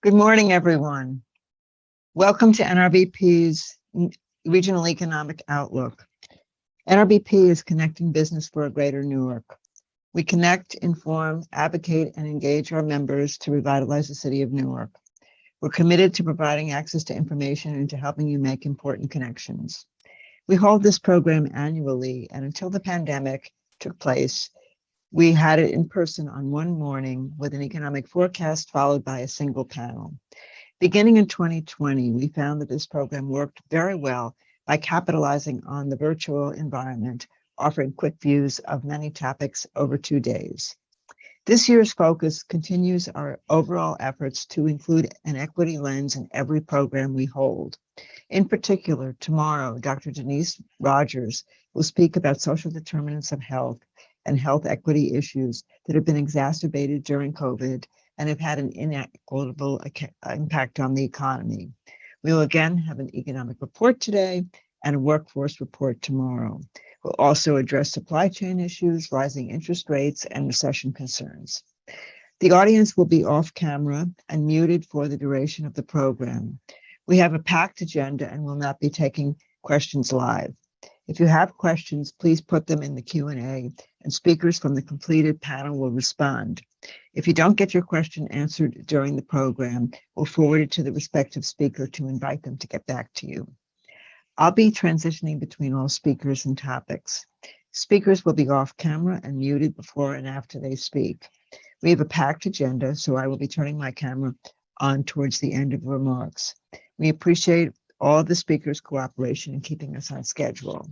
Good morning, everyone. Welcome to NRBP's Regional Economic Outlook. NRBP is connecting business for a greater Newark. We connect, inform, advocate, and engage our members to revitalize the city of Newark. We're committed to providing access to information and to helping you make important connections. We hold this program annually, and until the pandemic took place, we had it in person on one morning with an economic forecast followed by a single panel. Beginning in 2020, we found that this program worked very well by capitalizing on the virtual environment, offering quick views of many topics over 2 days. This year's focus continues our overall efforts to include an equity lens in every program we hold. In particular, tomorrow, Dr. Denise Rogers will speak about social determinants of health and health equity issues that have been exacerbated during COVID and have had an inequitable impact on the economy. We will again have an economic report today and a workforce report tomorrow. We'll also address supply chain issues, rising interest rates, and recession concerns. The audience will be off camera and muted for the duration of the program. We have a packed agenda and will not be taking questions live. If you have questions, please put them in the Q&A and speakers from the completed panel will respond. If you don't get your question answered during the program, we'll forward it to the respective speaker to invite them to get back to you. I'll be transitioning between all speakers and topics. Speakers will be off camera and muted before and after they speak. We have a packed agenda, so I will be turning my camera on towards the end of remarks. We appreciate all the speakers' cooperation in keeping us on schedule.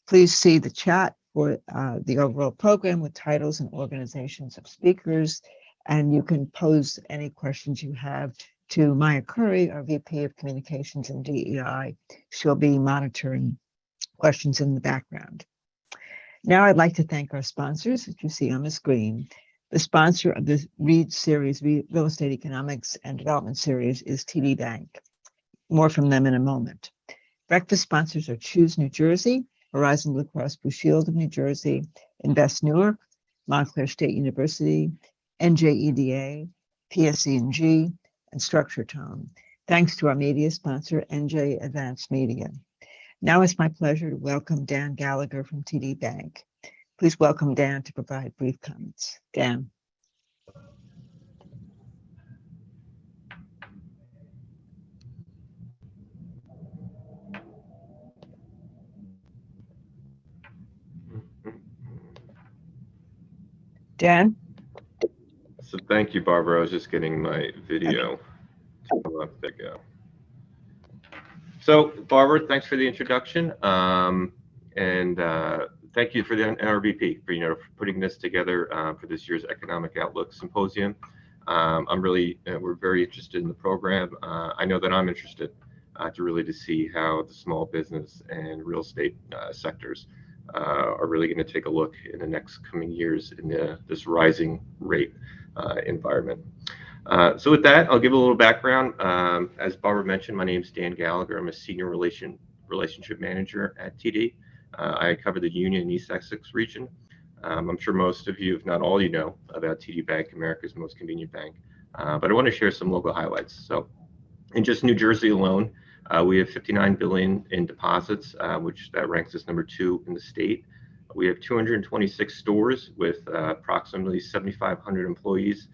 Please see the chat for the overall program with titles and organizations of speakers, and you can pose any questions you have to Maya Curry, our VP of Communications and DEI. She'll be monitoring questions in the background. Now I'd like to thank our sponsors, which you see on the screen. The sponsor of the READ series, Real Estate Economics and Development series, is TD Bank. More from them in a moment. Breakfast sponsors are Choose New Jersey, Horizon Blue Cross Blue Shield of New Jersey, Invest Newark, Montclair State University, NJEDA, PSE&G, and Structure Tone. Thanks to our media sponsor, NJ Advanced Media. Now it's my pleasure to welcome Dan Gallagher from TD Bank. Please welcome Dan to provide brief comments. Dan. Dan? So thank you, Barbara. I was just getting my video to come up. There you go. So Barbara, thanks for the introduction. And thank you for the NRBP for putting this together for this year's Economic Outlook Symposium. We're very interested in the program. I know that I'm interested to see how the small business and real estate sectors are really going to take a look in the next coming years in this rising rate environment. So with that, I'll give a little background. As Barbara mentioned, my name is Dan Gallagher. I'm a Senior Relationship Manager at TD. I cover the Union and East Essex region. I'm sure most of you, if not all, you know about TD Bank, America's most convenient bank. But I want to share some local highlights. So in just New Jersey alone, we have $59 billion in deposits, which that ranks us number 2 in the state. We have 226 stores with approximately 7,500 employees,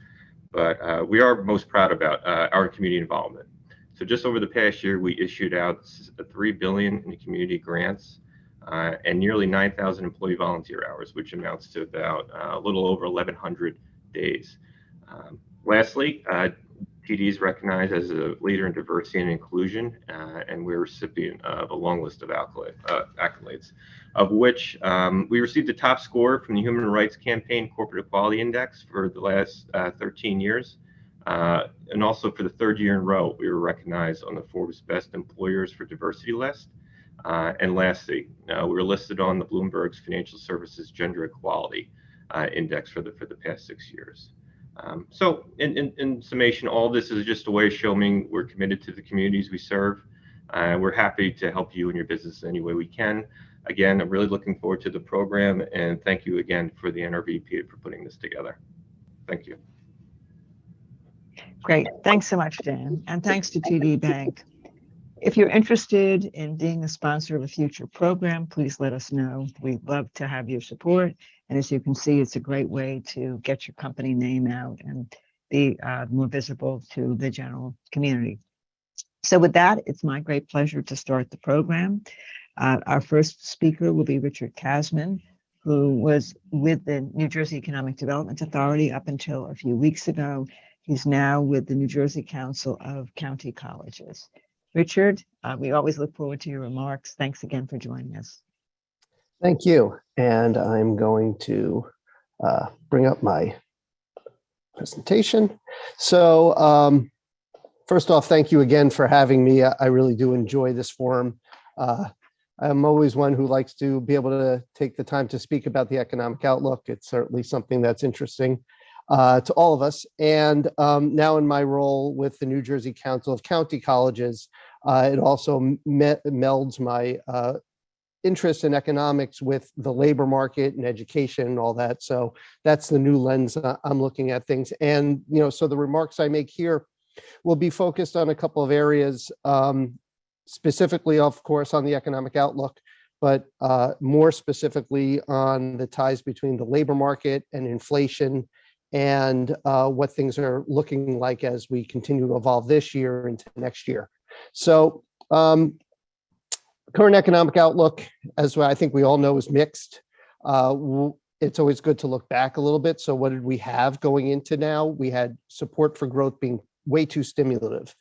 but we are most proud about our community involvement. So just over the past year, we issued out $3 billion in community grants and nearly 9,000 employee volunteer hours, which amounts to about a little over 1,100 days. Lastly, TD is recognized as a leader in diversity and inclusion, and we're a recipient of a long list of accolades, of which we received the top score from the Human Rights Campaign Corporate Equality Index for the last 13 years. And also for the 3rd year in a row, we were recognized on the Forbes Best Employers for Diversity list. And lastly, we were listed on the Bloomberg's Financial Services Gender Equality Index for the past 6 years. So in summation, all this is just a way of showing we're committed to the communities we serve. We're happy to help you and your business any way we can. Again, I'm really looking forward to the program, and thank you again for the NRBP for putting this together. Thank you. Great. Thanks so much, Dan. And thanks to TD Bank. If you're interested in being a sponsor of a future program, please let us know. We'd love to have your support. And as you can see, it's a great way to get your company name out and be more visible to the general community. So with that, it's my great pleasure to start the program. Our first speaker will be Richard Kasmin, who was with the New Jersey Economic Development Authority up until a few weeks ago. He's now with the New Jersey Council of County Colleges. Richard, we always look forward to your remarks. Thanks again for joining us. Thank you. And I'm going to bring up my presentation. So first off, thank you again for having me. I really do enjoy this forum. I'm always one who likes to be able to take the time to speak about the economic outlook. It's certainly something that's interesting to all of us. And now in my role with the New Jersey Council of County Colleges, it also melds my interest in economics with the labor market and education and all that. So that's the new lens I'm looking at things. And, so the remarks I make here will be focused on a couple of areas, specifically, of course, on the economic outlook, but more specifically on the ties between the labor market and inflation and what things are looking like as we continue to evolve this year into next year. So current economic outlook, as I think we all know, is mixed. It's always good to look back a little bit. So what did we have going into now? We had support for growth being way too stimulative,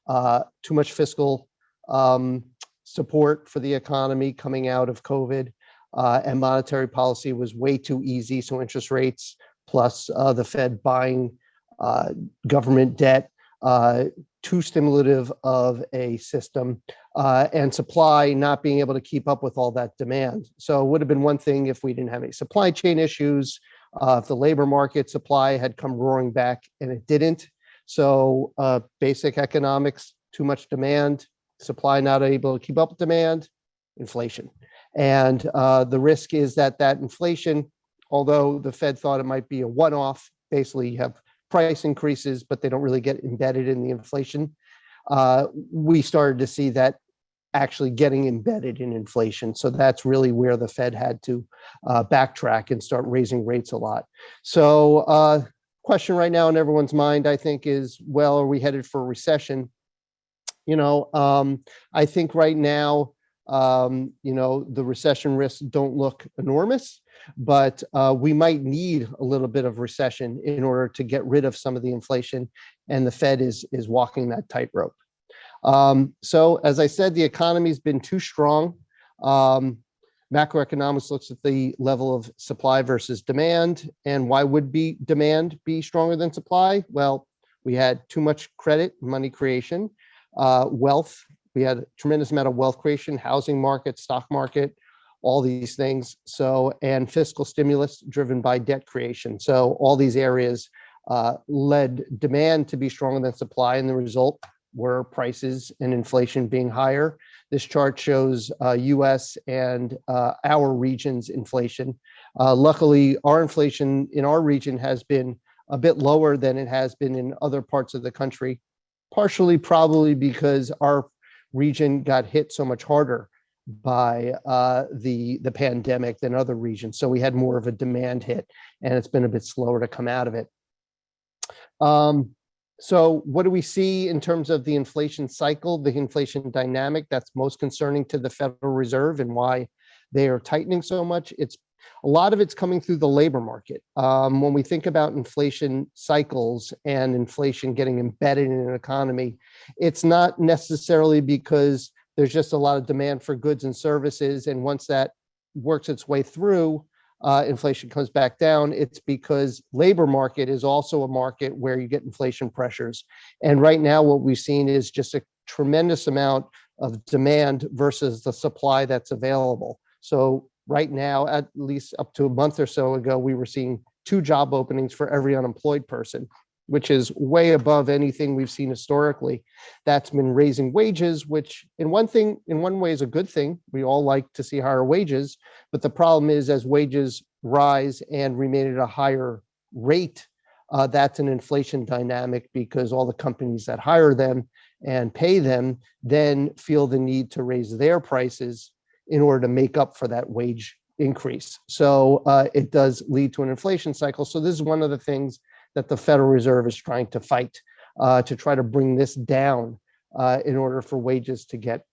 too much fiscal support for the economy coming out of COVID, and monetary policy was way too easy. So interest rates plus the Fed buying government debt, too stimulative of a system, and supply not being able to keep up with all that demand. So it would have been one thing if we didn't have any supply chain issues, if the labor market supply had come roaring back, and it didn't. So basic economics, too much demand, supply not able to keep up with demand, inflation. And the risk is that inflation, although the Fed thought it might be a one-off, basically you have price increases, but they don't really get embedded in the inflation. We started to see that actually getting embedded in inflation. So that's really where the Fed had to backtrack and start raising rates a lot. So question right now in everyone's mind, I think, is, well, are we headed for a recession? I think right now, the recession risks don't look enormous, but we might need a little bit of recession in order to get rid of some of the inflation, and the Fed is walking that tightrope. So as I said, the economy's been too strong. Macroeconomics looks at the level of supply versus demand, and why would demand be stronger than supply? Well, we had too much credit, money creation, wealth. We had a tremendous amount of wealth creation, housing market, stock market, all these things. So, and fiscal stimulus driven by debt creation. So all these areas led demand to be stronger than supply, and the result were prices and inflation being higher. This chart shows US and our region's inflation. Luckily, our inflation in our region has been a bit lower than it has been in other parts of the country, partially probably because our region got hit so much harder by the pandemic than other regions. So we had more of a demand hit, and it's been a bit slower to come out of it. So what do we see in terms of the inflation cycle, the inflation dynamic that's most concerning to the Federal Reserve and why they are tightening so much? A lot of it's coming through the labor market. When we think about inflation cycles and inflation getting embedded in an economy, it's not necessarily because there's just a lot of demand for goods and services, and once that works its way through, inflation comes back down. It's because labor market is also a market where you get inflation pressures. And right now what we've seen is just a tremendous amount of demand versus the supply that's available. So right now, at least up to a month or so ago, we were seeing 2 job openings for every unemployed person, which is way above anything we've seen historically. That's been raising wages, which in one way is a good thing. We all like to see higher wages, but the problem is as wages rise and remain at a higher rate, that's an inflation dynamic because all the companies that hire them and pay them then feel the need to raise their prices in order to make up for that wage increase. So it does lead to an inflation cycle. So this is one of the things that the Federal Reserve is trying to fight to try to bring this down in order for wages to get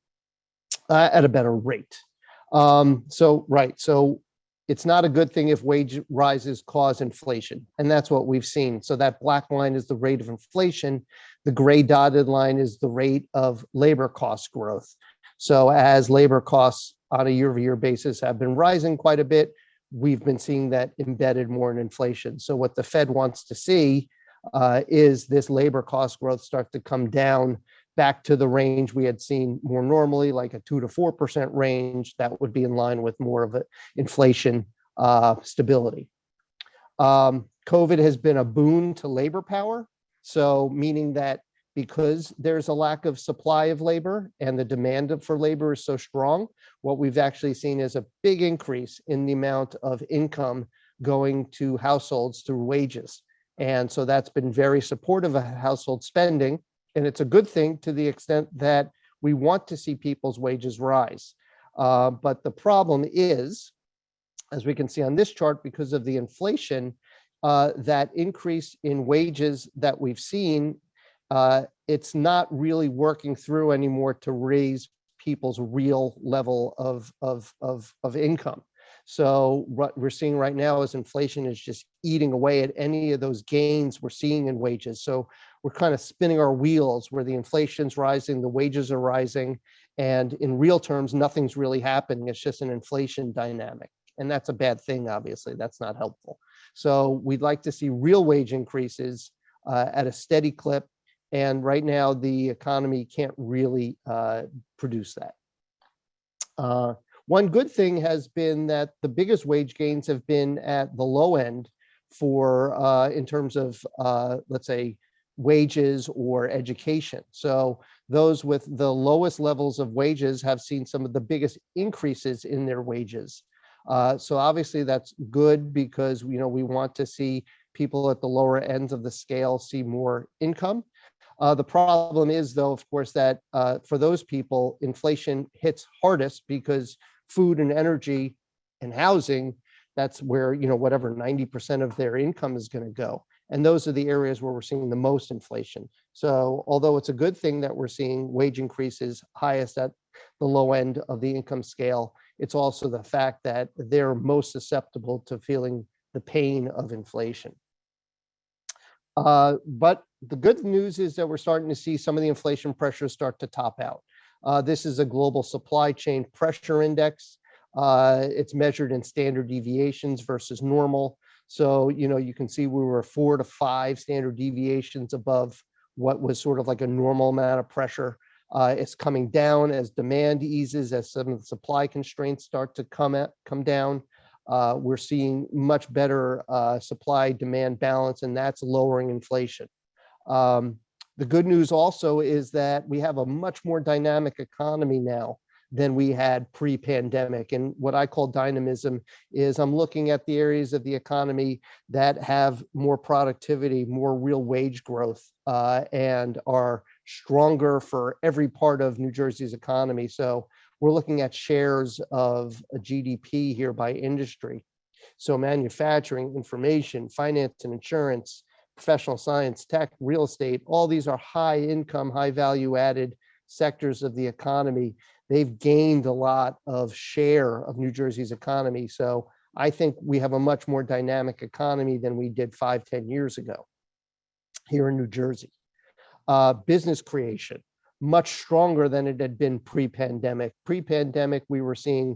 at a better rate. So it's not a good thing if wage rises cause inflation, and that's what we've seen. So that black line is the rate of inflation. The gray dotted line is the rate of labor cost growth. So as labor costs on a year-over-year basis have been rising quite a bit, we've been seeing that embedded more in inflation. So what the Fed wants to see is this labor cost growth start to come down back to the range we had seen more normally, like a 2 to 4% range. That would be in line with more of an inflation stability. COVID has been a boon to labor power. So meaning that because there's a lack of supply of labor and the demand for labor is so strong, what we've actually seen is a big increase in the amount of income going to households through wages. And so that's been very supportive of household spending. And it's a good thing to the extent that we want to see people's wages rise. But the problem is, as we can see on this chart, because of the inflation, that increase in wages that we've seen, it's not really working through anymore to raise people's real level of income. So what we're seeing right now is inflation is just eating away at any of those gains we're seeing in wages. So we're kind of spinning our wheels where the inflation's rising, the wages are rising, and in real terms, nothing's really happening. It's just an inflation dynamic. And that's a bad thing, obviously. That's not helpful. So we'd like to see real wage increases at a steady clip. And right now, the economy can't really produce that. One good thing has been that the biggest wage gains have been at the low end for in terms of, let's say, wages or education. So those with the lowest levels of wages have seen some of the biggest increases in their wages. So obviously that's good because we want to see people at the lower ends of the scale see more income. The problem is, though, of course, that for those people, inflation hits hardest because food and energy and housing, that's where, whatever 90% of their income is going to go. And those are the areas where we're seeing the most inflation. So although it's a good thing that we're seeing wage increases highest at the low end of the income scale, it's also the fact that they're most susceptible to feeling the pain of inflation. But the good news is that we're starting to see some of the inflation pressures start to top out. This is a global supply chain pressure index. It's measured in standard deviations versus normal. So, you can see we were 4 to 5 standard deviations above what was sort of like a normal amount of pressure. It's coming down as demand eases, as some of the supply constraints start to come down. We're seeing much better supply-demand balance, and that's lowering inflation. The good news also is that we have a much more dynamic economy now than we had pre-pandemic. And what I call dynamism is I'm looking at the areas of the economy that have more productivity, more real wage growth, and are stronger for every part of New Jersey's economy. So we're looking at shares of a GDP here by industry. So manufacturing, information, finance and insurance, professional science, tech, real estate, all these are high income, high value added sectors of the economy. They've gained a lot of share of New Jersey's economy. So I think we have a much more dynamic economy than we did 5-10 years ago here in New Jersey. Business creation, much stronger than it had been pre-pandemic. Pre-pandemic, we were seeing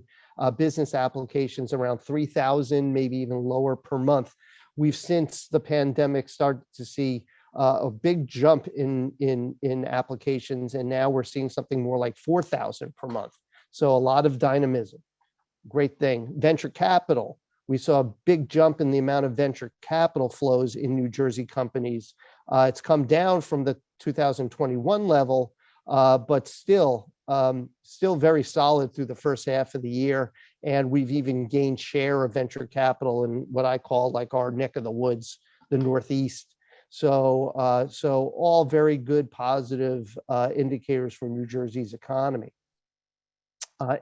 business applications around 3,000, maybe even lower per month. We've since the pandemic started to see a big jump in applications, and now we're seeing something more like 4,000 per month. So a lot of dynamism, great thing. Venture capital, we saw a big jump in the amount of venture capital flows in New Jersey companies. It's come down from the 2021 level, but still very solid through the first half of the year. And we've even gained share of venture capital in what I call like our neck of the woods the Northeast. So, so all very good positive indicators for New Jersey's economy.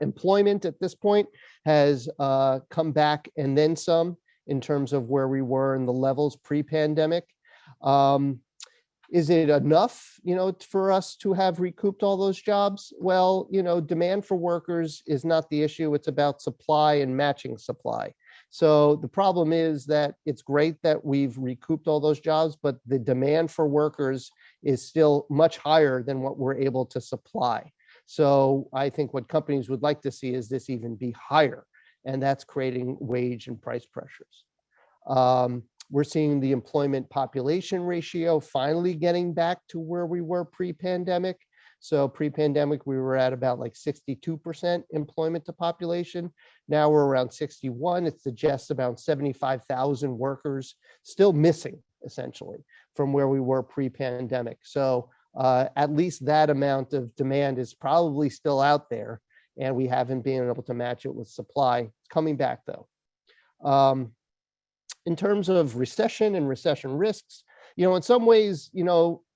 Employment at this point has come back and then some in terms of where we were in the levels pre-pandemic. Is it enough, for us to have recouped all those jobs? Well, demand for workers is not the issue. It's about supply and matching supply. So the problem is that it's great that we've recouped all those jobs, but the demand for workers is still much higher than what we're able to supply. So I think what companies would like to see is this even be higher, and that's creating wage and price pressures. We're seeing the employment population ratio finally getting back to where we were pre-pandemic. So pre-pandemic, we were at about like 62% employment to population. Now we're around 61. It suggests about 75,000 workers still missing, essentially, from where we were pre-pandemic. So at least that amount of demand is probably still out there, and we haven't been able to match it with supply. It's coming back, though. In terms of recession and recession risks, in some ways,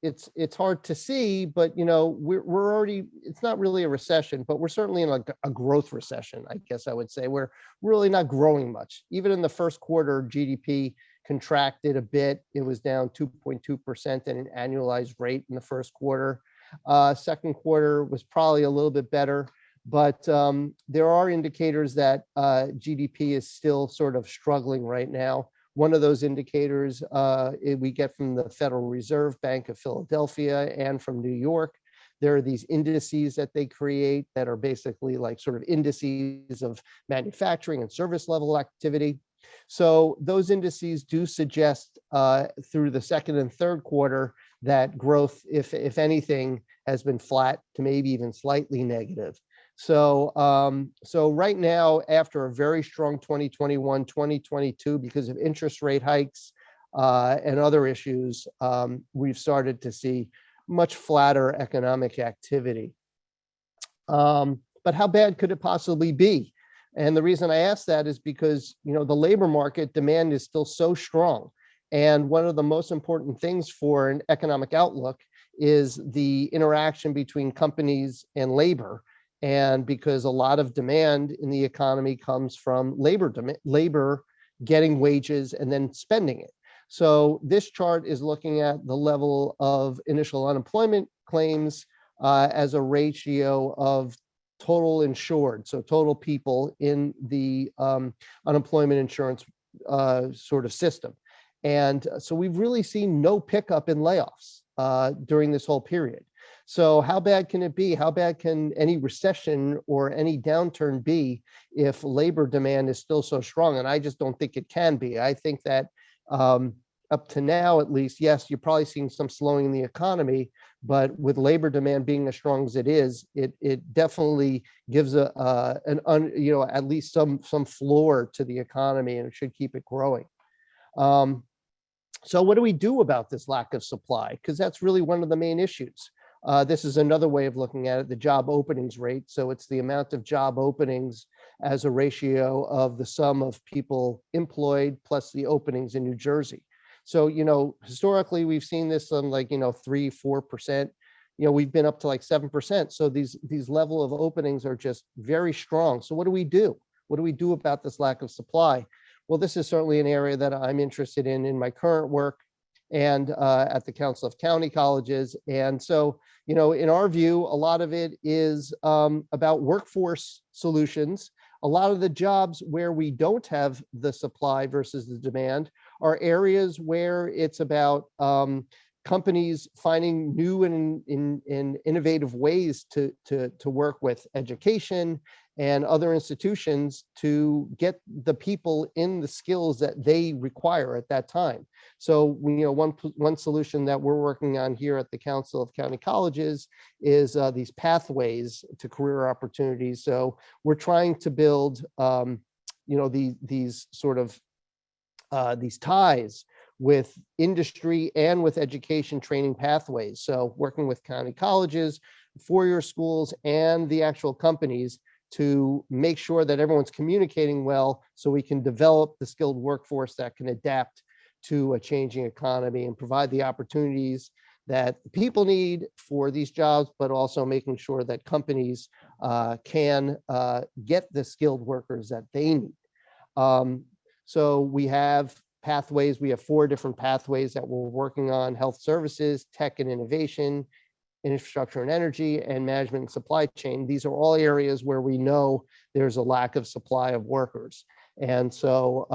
it's hard to see, but we're already, it's not really a recession, but we're certainly in a growth recession, I guess I would say. We're really not growing much. Even in the first quarter, GDP contracted a bit. It was down 2.2% at an annualized rate in the first quarter. Second quarter was probably a little bit better, but there are indicators that GDP is still sort of struggling right now. One of those indicators we get from the Federal Reserve Bank of Philadelphia and from New York. There are these indices that they create that are basically like sort of indices of manufacturing and service level activity. So those indices do suggest through the second and third quarter that growth, if anything, has been flat to maybe even slightly negative. So, so right now, after a very strong 2021, 2022, because of interest rate hikes and other issues, we've started to see much flatter economic activity. But how bad could it possibly be? And the reason I ask that is because, the labor market demand is still so strong. And one of the most important things for an economic outlook is the interaction between companies and labor. And because a lot of demand in the economy comes from labor getting wages and then spending it. So this chart is looking at the level of initial unemployment claims as a ratio of total insured, so total people in the unemployment insurance sort of system. And so we've really seen no pickup in layoffs during this whole period. So how bad can it be? How bad can any recession or any downturn be if labor demand is still so strong? And I just don't think it can be. I think that up to now, at least, yes, you're probably seeing some slowing in the economy, but with labor demand being as strong as it is, it definitely gives at least some floor to the economy, and it should keep it growing. So what do we do about this lack of supply? Because that's really one of the main issues. This is another way of looking at it, the job openings rate. So it's the amount of job openings as a ratio of the sum of people employed plus the openings in New Jersey. So, historically, we've seen this on 3-4%. We've been up to like 7%. So these level of openings are just very strong. So what do we do? What do we do about this lack of supply? Well, this is certainly an area that I'm interested in my current work and at the Council of County Colleges. And so, in our view, a lot of it is about workforce solutions. A lot of the jobs where we don't have the supply versus the demand are areas where it's about companies finding new and innovative ways to work with education and other institutions to get the people in the skills that they require at that time. So one solution that we're working on here at the Council of County Colleges is these pathways to career opportunities. So we're trying to build these sort of these ties with industry and with education training pathways. So working with county colleges, four-year schools, and the actual companies to make sure that everyone's communicating well so we can develop the skilled workforce that can adapt to a changing economy and provide the opportunities that people need for these jobs, but also making sure that companies can get the skilled workers that they need. So we have pathways. We have 4 different pathways that we're working on: health services, tech and innovation, infrastructure and energy, and management and supply chain. These are all areas where we know there's a lack of supply of workers. And so,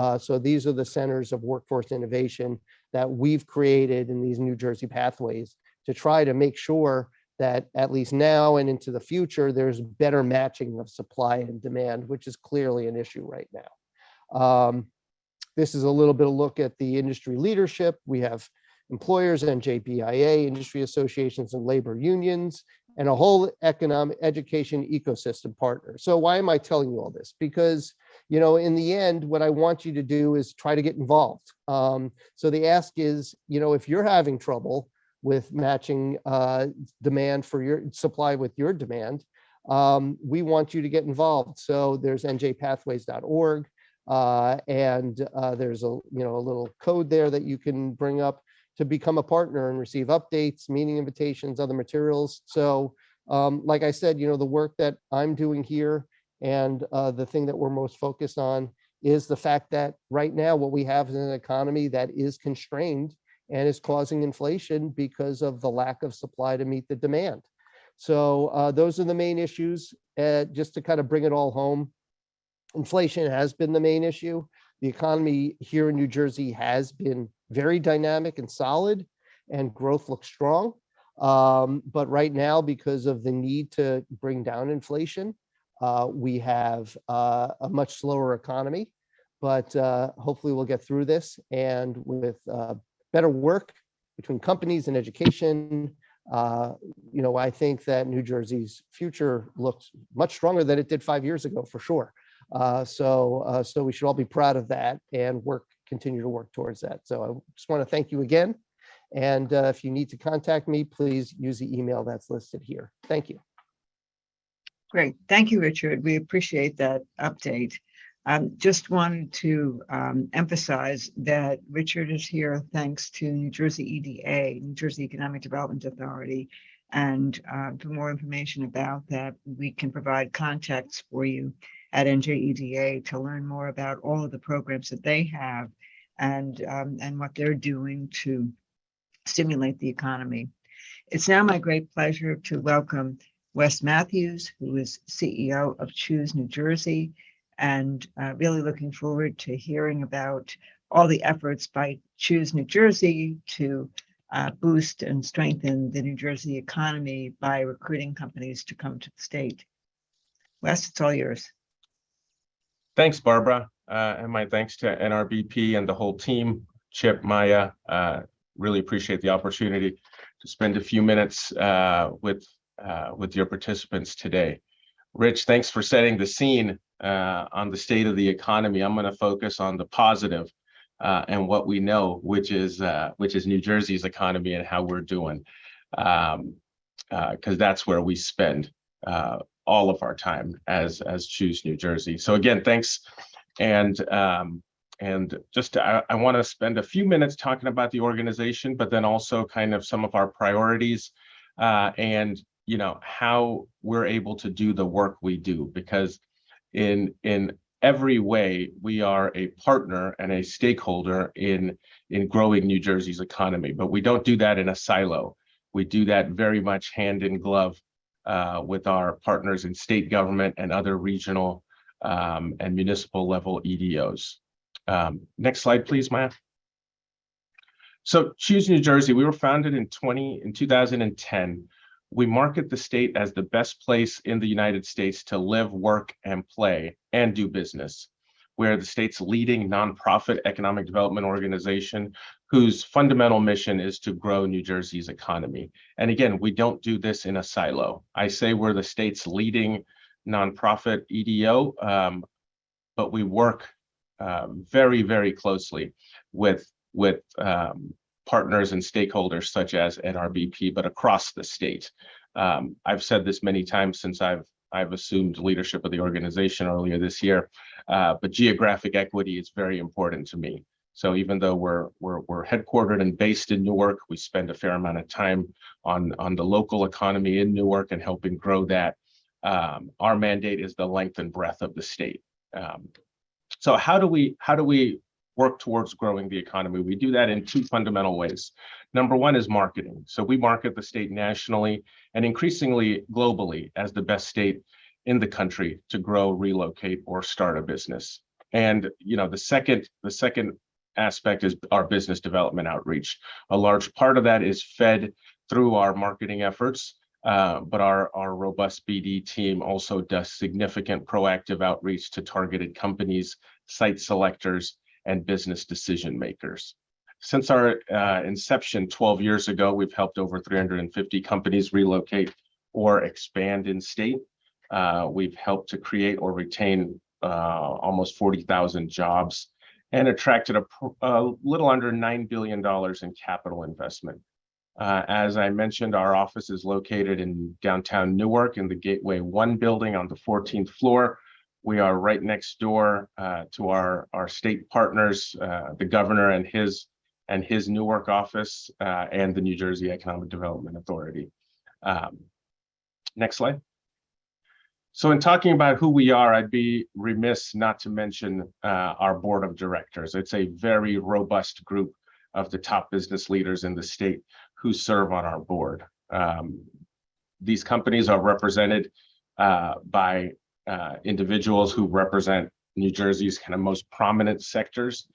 these are the centers of workforce innovation that we've created in these New Jersey pathways to try to make sure that at least now and into the future, there's better matching of supply and demand, which is clearly an issue right now. This is a little bit of look at the industry leadership. We have employers, NJBIA, industry associations and labor unions, and a whole economic education ecosystem partner. So why am I telling you all this? Because, you know, in the end, what I want you to do is try to get involved. So the ask is, you know, if you're having trouble with matching demand for your supply with your demand, we want you to get involved. So there's njpathways.org, and there's a little code there that you can bring up to become a partner and receive updates, meeting invitations, other materials. So like I said, you know, the work that I'm doing here and the thing that we're most focused on is the fact that right now what we have is an economy that is constrained and is causing inflation because of the lack of supply to meet the demand. So those are the main issues. Just to kind of bring it all home, inflation has been the main issue. The economy here in New Jersey has been very dynamic and solid, and growth looks strong. But right now, because of the need to bring down inflation, we have a much slower economy. But hopefully we'll get through this, and with better work between companies and education, you know, I think that New Jersey's future looks much stronger than it did 5 years ago, for sure. So we should all be proud of that and continue to work towards that. So I just want to thank you again. And if you need to contact me, please use the email that's listed here. Thank you. Great. Thank you, Richard. We appreciate that update. Just wanted to emphasize that Richard is here thanks to New Jersey EDA, New Jersey Economic Development Authority. And for more information about that, we can provide contacts for you at NJEDA to learn more about all of the programs that they have and what they're doing to stimulate the economy. It's now my great pleasure to welcome Wes Mathews, who is CEO of Choose New Jersey, and really looking forward to hearing about all the efforts by Choose New Jersey to boost and strengthen the New Jersey economy by recruiting companies to come to the state. Wes, it's all yours. Thanks, Barbara, and my thanks to NRBP and the whole team. Chip, Maya, really appreciate the opportunity to spend a few minutes with your participants today. Rich, thanks for setting the scene on the state of the economy. I'm going to focus on the positive and what we know, which is New Jersey's economy and how we're doing, because that's where we spend all of our time as Choose New Jersey. So again, thanks. And just I want to spend a few minutes talking about the organization, but then also kind of some of our priorities and, you know, how we're able to do the work we do, because in every way we are a partner and a stakeholder in growing New Jersey's economy, but we don't do that in a silo. We do that very much hand in glove with our partners in state government and other regional and municipal level EDOs. Next slide, please, Maya. So Choose New Jersey, we were founded in 2010. We market the state as the best place in the United States to live, work, and play and do business. We're the state's leading nonprofit economic development organization whose fundamental mission is to grow New Jersey's economy. And again, we don't do this in a silo. I say we're the state's leading nonprofit EDO, but we work very, very closely with partners and stakeholders such as NRBP, but across the state. I've said this many times since I've assumed leadership of the organization earlier this year, but geographic equity is very important to me. So even though we're headquartered and based in Newark, we spend a fair amount of time on the local economy in Newark and helping grow that. Our mandate is the length and breadth of the state. So how do we work towards growing the economy? We do that in two fundamental ways. Number one is marketing. So we market the state nationally and increasingly globally as the best state in the country to grow, relocate, or start a business. And the second aspect is our business development outreach. A large part of that is fed through our marketing efforts, but our robust BD team also does significant proactive outreach to targeted companies, site selectors, and business decision makers. Since our inception 12 years ago, we've helped over 350 companies relocate or expand in state. We've helped to create or retain almost 40,000 jobs and attracted a little under $9 billion in capital investment. As I mentioned, our office is located in downtown Newark in the Gateway 1 building on the 14th floor. We are right next door to our state partners, the governor and his Newark office, and the New Jersey Economic Development Authority. Next slide. So in talking about who we are, I'd be remiss not to mention our board of directors. It's a very robust group of the top business leaders in the state who serve on our board. These companies are represented by individuals who represent New Jersey's kind of most prominent sectors.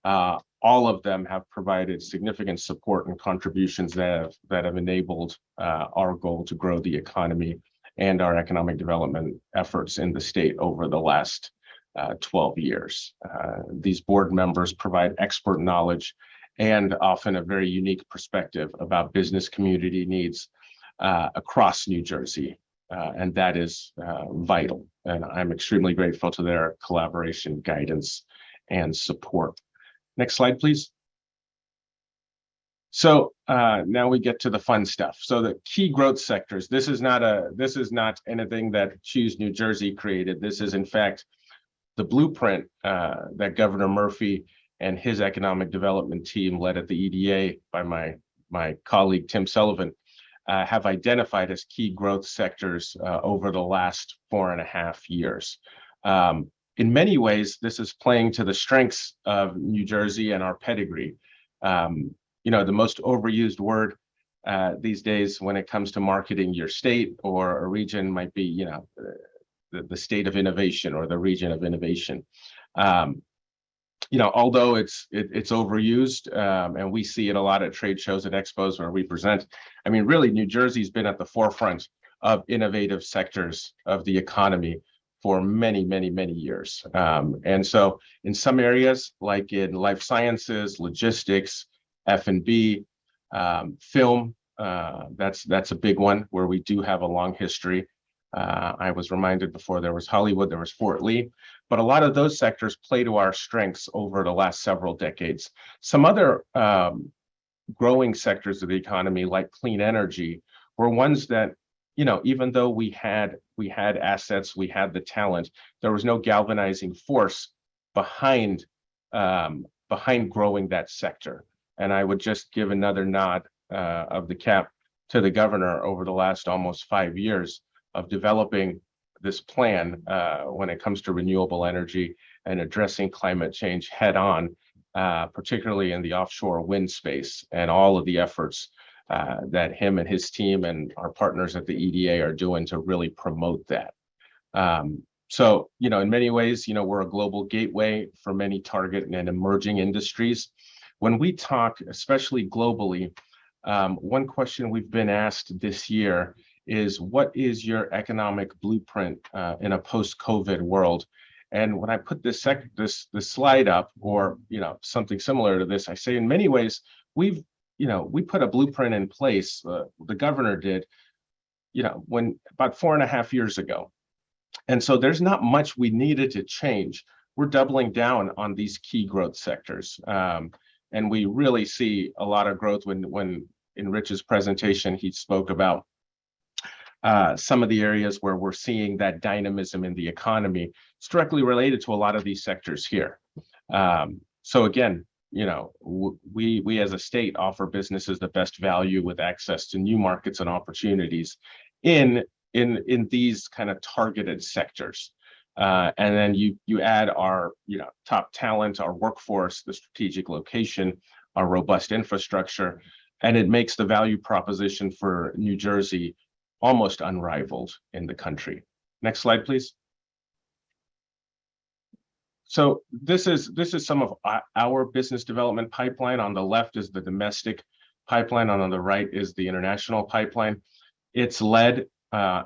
All of them have provided significant support and contributions that have enabled our goal to grow the economy and our economic development efforts in the state over the last 12 years. These board members provide expert knowledge and often a very unique perspective about business community needs across New Jersey. And that is vital. And I'm extremely grateful to their collaboration, guidance, and support. Next slide, please. So now we get to the fun stuff. So the key growth sectors. This is not anything that Choose New Jersey created. This is in fact the blueprint that Governor Murphy and his economic development team, led at the EDA by my colleague Tim Sullivan, have identified as key growth sectors over the last 4.5 years. In many ways, this is playing to the strengths of New Jersey and our pedigree. The most overused word these days when it comes to marketing your state or a region might be, the state of innovation or the region of innovation. Although it's overused, and we see it a lot at trade shows and expos where we present. I mean, really, New Jersey's been at the forefront of innovative sectors of the economy for many, many, many years. And so in some areas, like in life sciences, logistics, F&B, film, that's a big one where we do have a long history. I was reminded before there was Hollywood, there was Fort Lee, but a lot of those sectors play to our strengths over the last several decades. Some other growing sectors of the economy, like clean energy, were ones that, even though we had assets, we had the talent, there was no galvanizing force behind growing that sector. And I would just give another nod of the cap to the governor over the last almost 5 years of developing this plan when it comes to renewable energy and addressing climate change head on, particularly in the offshore wind space, and all of the efforts that him and his team and our partners at the EDA are doing to really promote that. So, in many ways, we're a global gateway for many target and emerging industries. When we talk, especially globally, one question we've been asked this year is, what is your economic blueprint in a post-COVID world? And when I put this slide up, or something similar to this, I say in many ways we put a blueprint in place. The governor did, when about 4.5 years ago, and so there's not much we needed to change. We're doubling down on these key growth sectors, and we really see a lot of growth. When in Rich's presentation he spoke about some of the areas where we're seeing that dynamism in the economy. It's directly related to a lot of these sectors here. So again, we as a state offer businesses the best value with access to new markets and opportunities in these kind of targeted sectors. And then you add our top talent, our workforce, the strategic location, our robust infrastructure, and it makes the value proposition for New Jersey almost unrivaled in the country. Next slide, please. So this is some of our business development pipeline. On the left is the domestic pipeline, and on the right is the international pipeline. It's led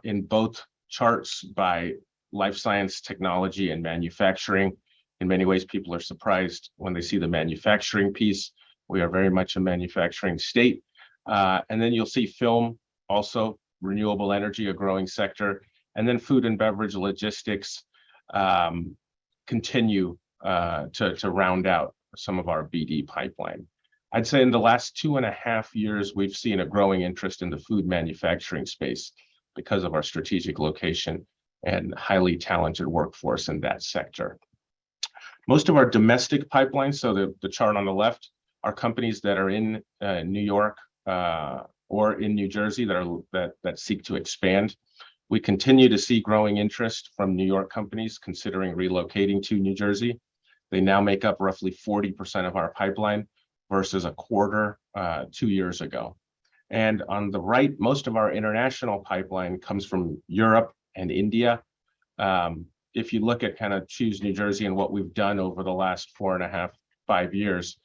in both charts by life science, technology, and manufacturing. In many ways, people are surprised when they see the manufacturing piece. We are very much a manufacturing state. And then you'll see film, also renewable energy, a growing sector, and then food and beverage, logistics, continue to round out some of our BD pipeline. I'd say in the last 2.5 years, we've seen a growing interest in the food manufacturing space because of our strategic location and highly talented workforce in that sector. Most of our domestic pipelines, so the chart on the left, are companies that are in New York or in New Jersey that seek to expand. We continue to see growing interest from New York companies considering relocating to New Jersey. They now make up roughly 40% of our pipeline versus a quarter 2 years ago. And on the right, most of our international pipeline comes from Europe and India. If you look at kind of Choose New Jersey and what we've done over the last 4.5, 5 years,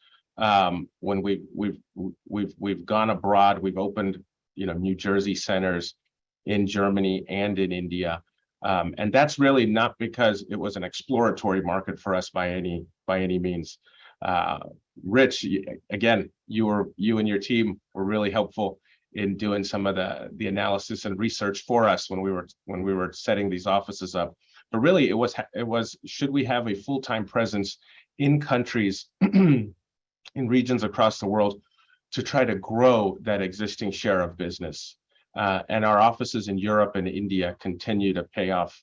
when we've gone abroad, we've opened New Jersey centers in Germany and in India, and that's really not because it was an exploratory market for us by any means. Rich, again, you and your team were really helpful in doing some of the analysis and research for us when we were setting these offices up. But really, it was should we have a full-time presence in countries in regions across the world to try to grow that existing share of business. And our offices in Europe and India continue to pay off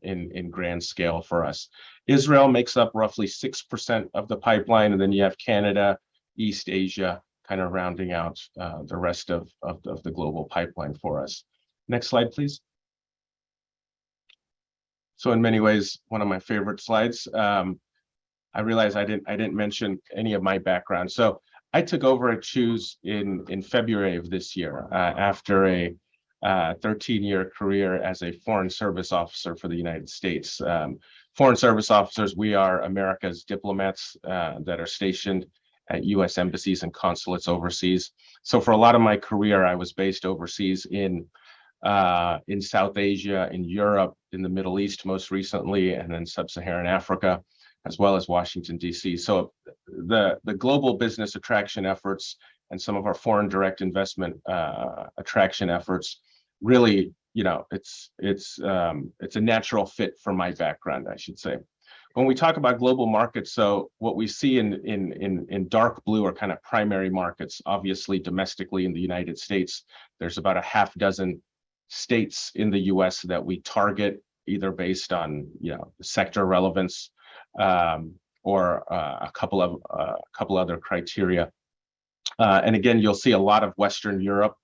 in grand scale for us. Israel makes up roughly 6% of the pipeline, and then you have Canada, East Asia, kind of rounding out the rest of the global pipeline for us. Next slide, please. So in many ways, one of my favorite slides. I realize I didn't mention any of my background. So I took over at Choose in February of this year after a 13-year career as a Foreign Service Officer for the United States. Foreign Service Officers, we are America's diplomats that are stationed at U.S. embassies and consulates overseas. So for a lot of my career, I was based overseas in South Asia, in Europe, in the Middle East most recently, and then Sub-Saharan Africa, as well as Washington, D.C. So the global business attraction efforts and some of our foreign direct investment attraction efforts, really, it's a natural fit for my background, I should say. When we talk about global markets, so what we see in dark blue are kind of primary markets. Obviously, domestically in the United States, there's about a half dozen states in the U.S. that we target, either based on sector relevance or a couple other criteria. And again, you'll see a lot of Western Europe,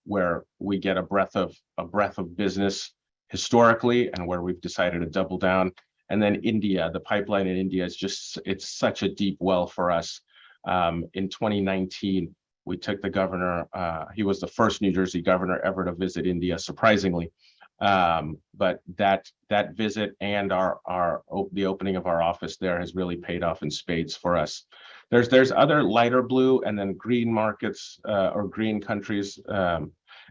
where we get a breadth of business historically, and where we've decided to double down. And then India, the pipeline in India is it's such a deep well for us. In 2019, we took the governor, he was the first New Jersey governor ever to visit India, surprisingly. But that visit and the opening of our office there has really paid off in spades for us. There's other lighter blue and then green markets or green countries.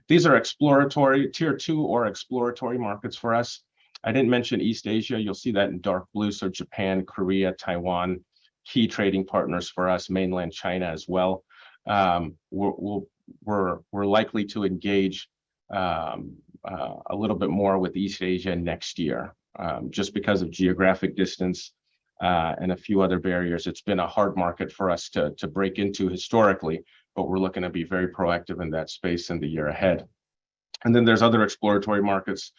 These are exploratory, tier 2 or exploratory markets for us. I didn't mention East Asia. You'll see that in dark blue. So Japan, Korea, Taiwan, key trading partners for us, mainland China as well. We're likely to engage a little bit more with East Asia next year, just because of geographic distance and a few other barriers. It's been a hard market for us to break into historically, but we're looking to be very proactive in that space in the year ahead. And then there's other exploratory markets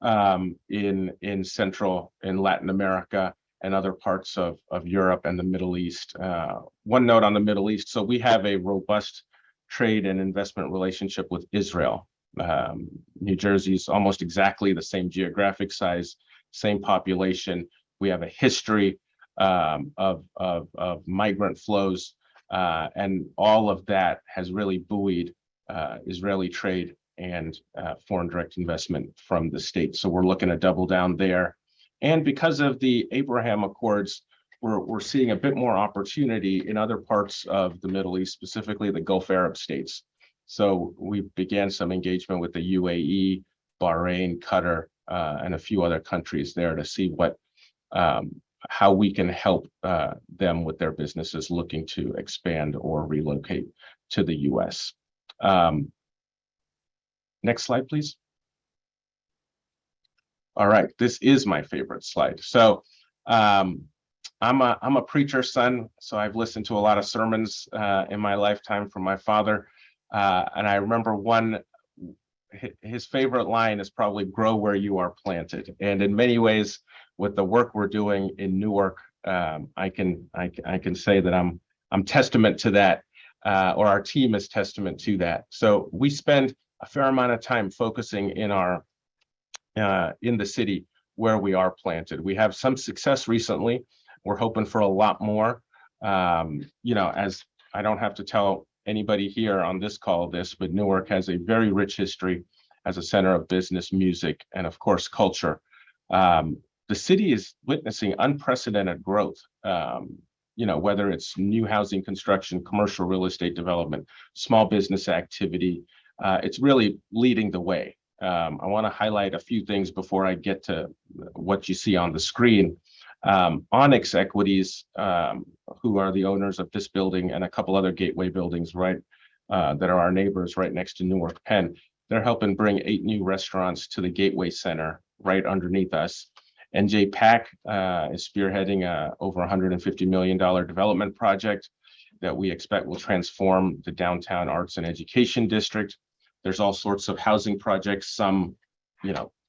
in Latin America and other parts of Europe and the Middle East. One note on the Middle East. So we have a robust trade and investment relationship with Israel. New Jersey is almost exactly the same geographic size, same population. We have a history of migrant flows, and all of that has really buoyed Israeli trade and foreign direct investment from the state. So we're looking to double down there. And because of the Abraham Accords, we're seeing a bit more opportunity in other parts of the Middle East, specifically the Gulf Arab states. So we began some engagement with the UAE, Bahrain, Qatar, and a few other countries there to see how we can help them with their businesses looking to expand or relocate to the US. Next slide, please. All right, this is my favorite slide. So I'm a preacher's son, so I've listened to a lot of sermons in my lifetime from my father. And I remember his favorite line is probably "grow where you are planted." And in many ways, with the work we're doing in Newark, I can say that I'm testament to that, or our team is testament to that. So we spend a fair amount of time focusing in the city where we are planted. We have some success recently. We're hoping for a lot more. As I don't have to tell anybody here on this call but Newark has a very rich history as a center of business, music, and of course, culture. The city is witnessing unprecedented growth, whether it's new housing construction, commercial real estate development, small business activity. It's really leading the way. I want to highlight a few things before I get to what you see on the screen. Onyx Equities, who are the owners of this building and a couple other gateway buildings, right, that are our neighbors right next to Newark Penn, they're helping bring 8 new restaurants to the Gateway Center right underneath us. NJPAC is spearheading a over $150 million development project that we expect will transform the downtown arts and education district. There's all sorts of housing projects, some,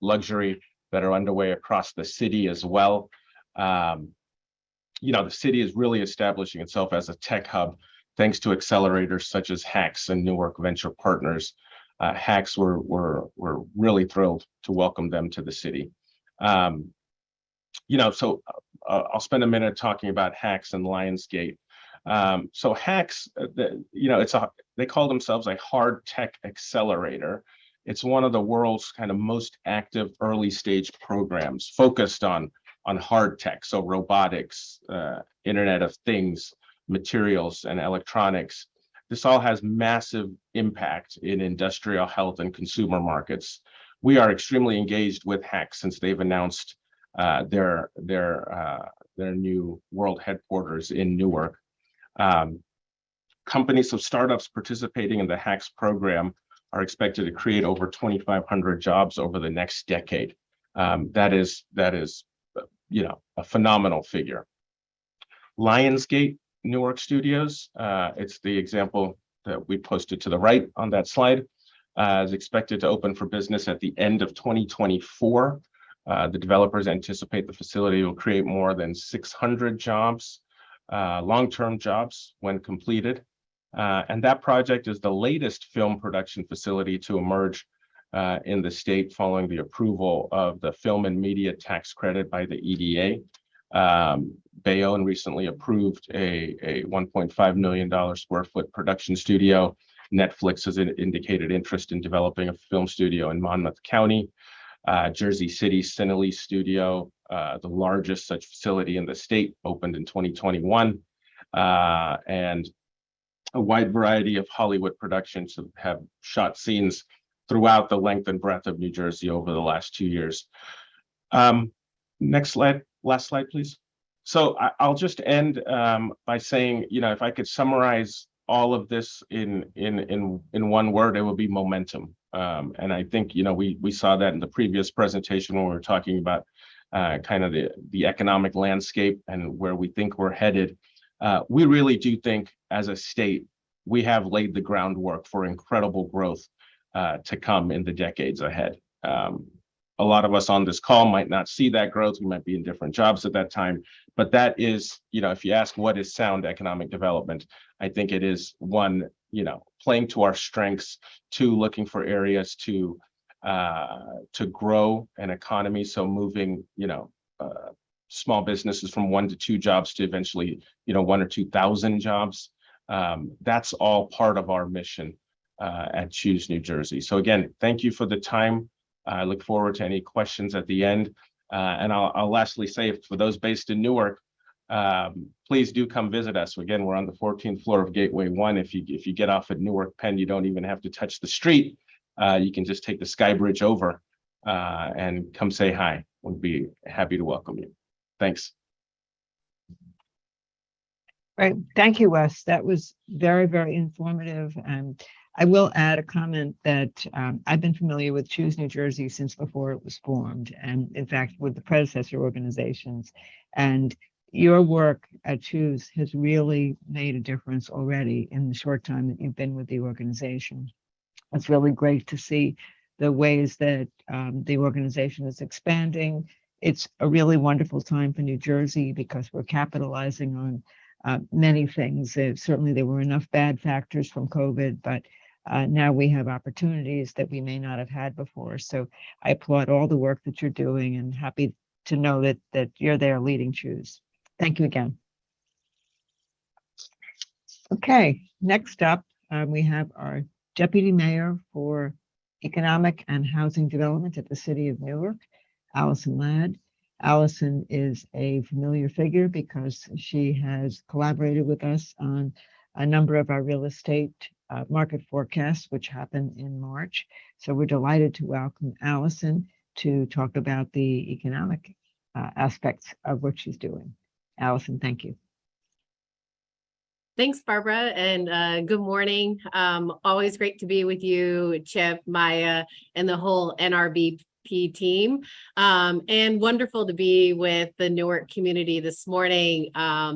luxury, that are underway across the city as well. The city is really establishing itself as a tech hub, thanks to accelerators such as HAX and Newark Venture Partners. HAX, we're really thrilled to welcome them to the city. So I'll spend a minute talking about HAX and Lionsgate. So HAX, they call themselves a hard tech accelerator. It's one of the world's kind of most active early stage programs focused on hard tech, so robotics, Internet of Things, materials, and electronics. This all has massive impact in industrial, health, and consumer markets. We are extremely engaged with HAX since they've announced their new world headquarters in Newark. Companies, so startups participating in the HAX program are expected to create over 2,500 jobs over the next decade. That is a phenomenal figure. Lionsgate Newark Studios, it's the example that we posted to the right on that slide, is expected to open for business at the end of 2024. The developers anticipate the facility will create more than 600 jobs, long-term jobs when completed. And that project is the latest film production facility to emerge in the state following the approval of the Film and Media Tax Credit by the EDA. Bayonne recently approved a $1.5 million square foot production studio. Netflix has indicated interest in developing a film studio in Monmouth County. Jersey City Cinelli Studio, the largest such facility in the state, opened in 2021. And a wide variety of Hollywood productions have shot scenes throughout the length and breadth of New Jersey over the last 2 years. Next slide, last slide, please. So I'll just end by saying, if I could summarize all of this in one word, it would be momentum. And I think, we saw that in the previous presentation when we were talking about kind of the economic landscape and where we think we're headed. We really do think as a state, we have laid the groundwork for incredible growth to come in the decades ahead. A a lot of us on this call might not see that growth. We might be in different jobs at that time, but that is, if you ask what is sound economic development, I think it is one, playing to our strengths, two, looking for areas to grow an economy. So moving, small businesses from 1 to 2 jobs to eventually, 1 or 2,000 jobs. That's all part of our mission at Choose New Jersey. So again, thank you for the time. I look forward to any questions at the end. And I'll lastly say, for those based in Newark, please do come visit us. Again, we're on the 14th floor of Gateway 1. If you get off at Newark Penn, you don't even have to touch the street. You can just take the Sky Bridge over and come say hi. We'd be happy to welcome you. Thanks. Right. Thank you, Wes. That was very, very informative. And I will add a comment that I've been familiar with Choose New Jersey since before it was formed, and in fact, with the predecessor organizations. And your work at Choose has really made a difference already in the short time that you've been with the organization. It's really great to see the ways that the organization is expanding. It's a really wonderful time for New Jersey because we're capitalizing on many things. Certainly, there were enough bad factors from COVID, but now we have opportunities that we may not have had before. So I applaud all the work that you're doing and happy to know that you're there leading Choose. Thank you again. Okay, next up, we have our Deputy Mayor for Economic and Housing Development at the City of Newark, Allison Ladd. Allison is a familiar figure because she has collaborated with us on a number of our real estate market forecasts, which happened in March. So we're delighted to welcome Allison to talk about the economic aspects of what she's doing. Allison, thank you. Thanks, Barbara, and good morning. Always great to be with you, Chip, Maya, and the whole NRBP team, and wonderful to be with the Newark community this morning,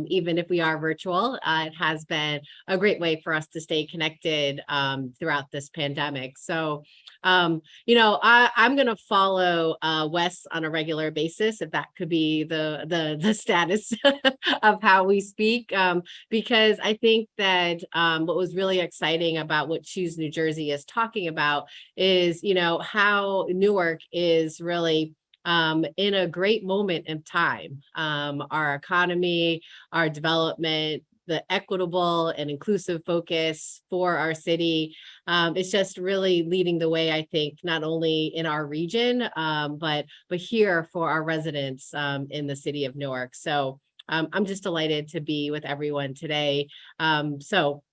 even if we are virtual. It has been a great way for us to stay connected throughout this pandemic. So, I'm going to follow Wes on a regular basis, if that could be the status of how we speak, because I think that what was really exciting about what Choose New Jersey is talking about is, how Newark is really in a great moment in time. Our economy, our development, the equitable and inclusive focus for our city is just really leading the way, I think, not only in our region, but here for our residents in the city of Newark. So I'm just delighted to be with everyone today. So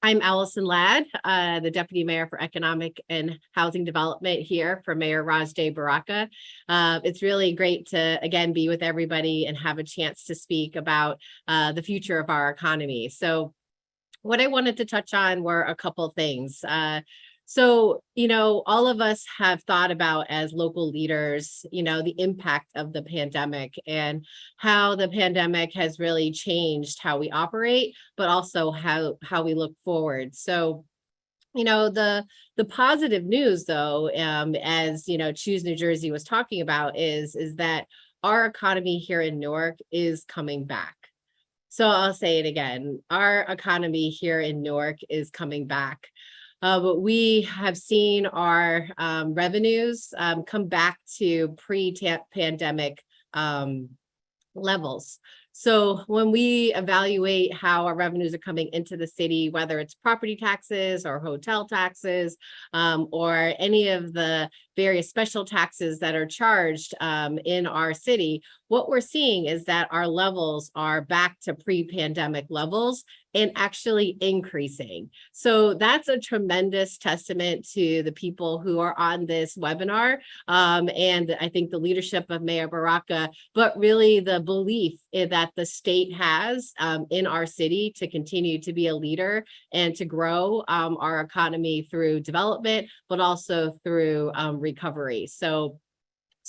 I'm Allison Ladd, the Deputy Mayor for Economic and Housing Development here for Mayor Rajday Baraka. It's really great to, again, be with everybody and have a chance to speak about the future of our economy. So what I wanted to touch on were a couple things. So, all of us have thought about, as local leaders, the impact of the pandemic and how the pandemic has really changed how we operate, but also how we look forward. So, the positive news, though, as Choose New Jersey was talking about, is that our economy here in Newark is coming back. So I'll say it again, our economy here in Newark is coming back. But we have seen our revenues come back to pre-pandemic levels. So when we evaluate how our revenues are coming into the city, whether it's property taxes or hotel taxes, or any of the various special taxes that are charged in our city, what we're seeing is that our levels are back to pre-pandemic levels and actually increasing. So that's a tremendous testament to the people who are on this webinar, and I think the leadership of Mayor Baraka, but really the belief that the state has in our city to continue to be a leader and to grow our economy through development, but also through recovery. So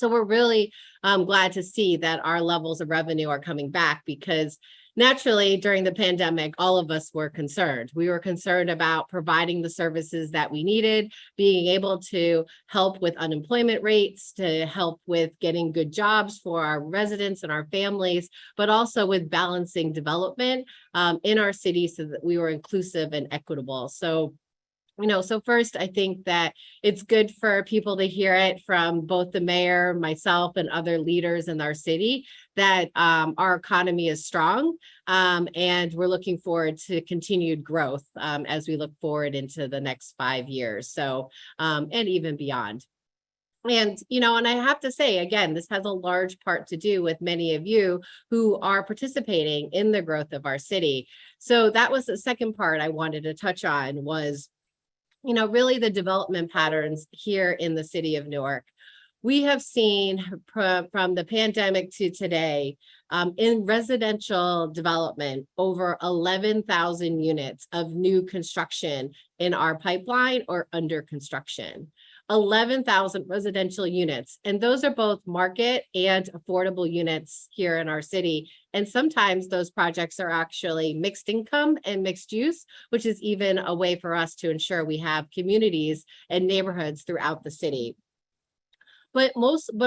we're really glad to see that our levels of revenue are coming back, because naturally, during the pandemic, all of us were concerned. We were concerned about providing the services that we needed, being able to help with unemployment rates, to help with getting good jobs for our residents and our families, but also with balancing development in our city so that we were inclusive and equitable. So, so first, I think that it's good for people to hear it from both the mayor, myself, and other leaders in our city that our economy is strong, and we're looking forward to continued growth as we look forward into the next 5 years. So, and even beyond. And, and I have to say, again, this has a large part to do with many of you who are participating in the growth of our city. So that was the second part I wanted to touch on was, really the development patterns here in the city of Newark. We have seen from the pandemic to today in residential development, over 11,000 units of new construction in our pipeline or under construction. 11,000 residential units. And those are both market and affordable units here in our city. And sometimes those projects are actually mixed income and mixed use, which is even a way for us to ensure we have communities and neighborhoods throughout the city. But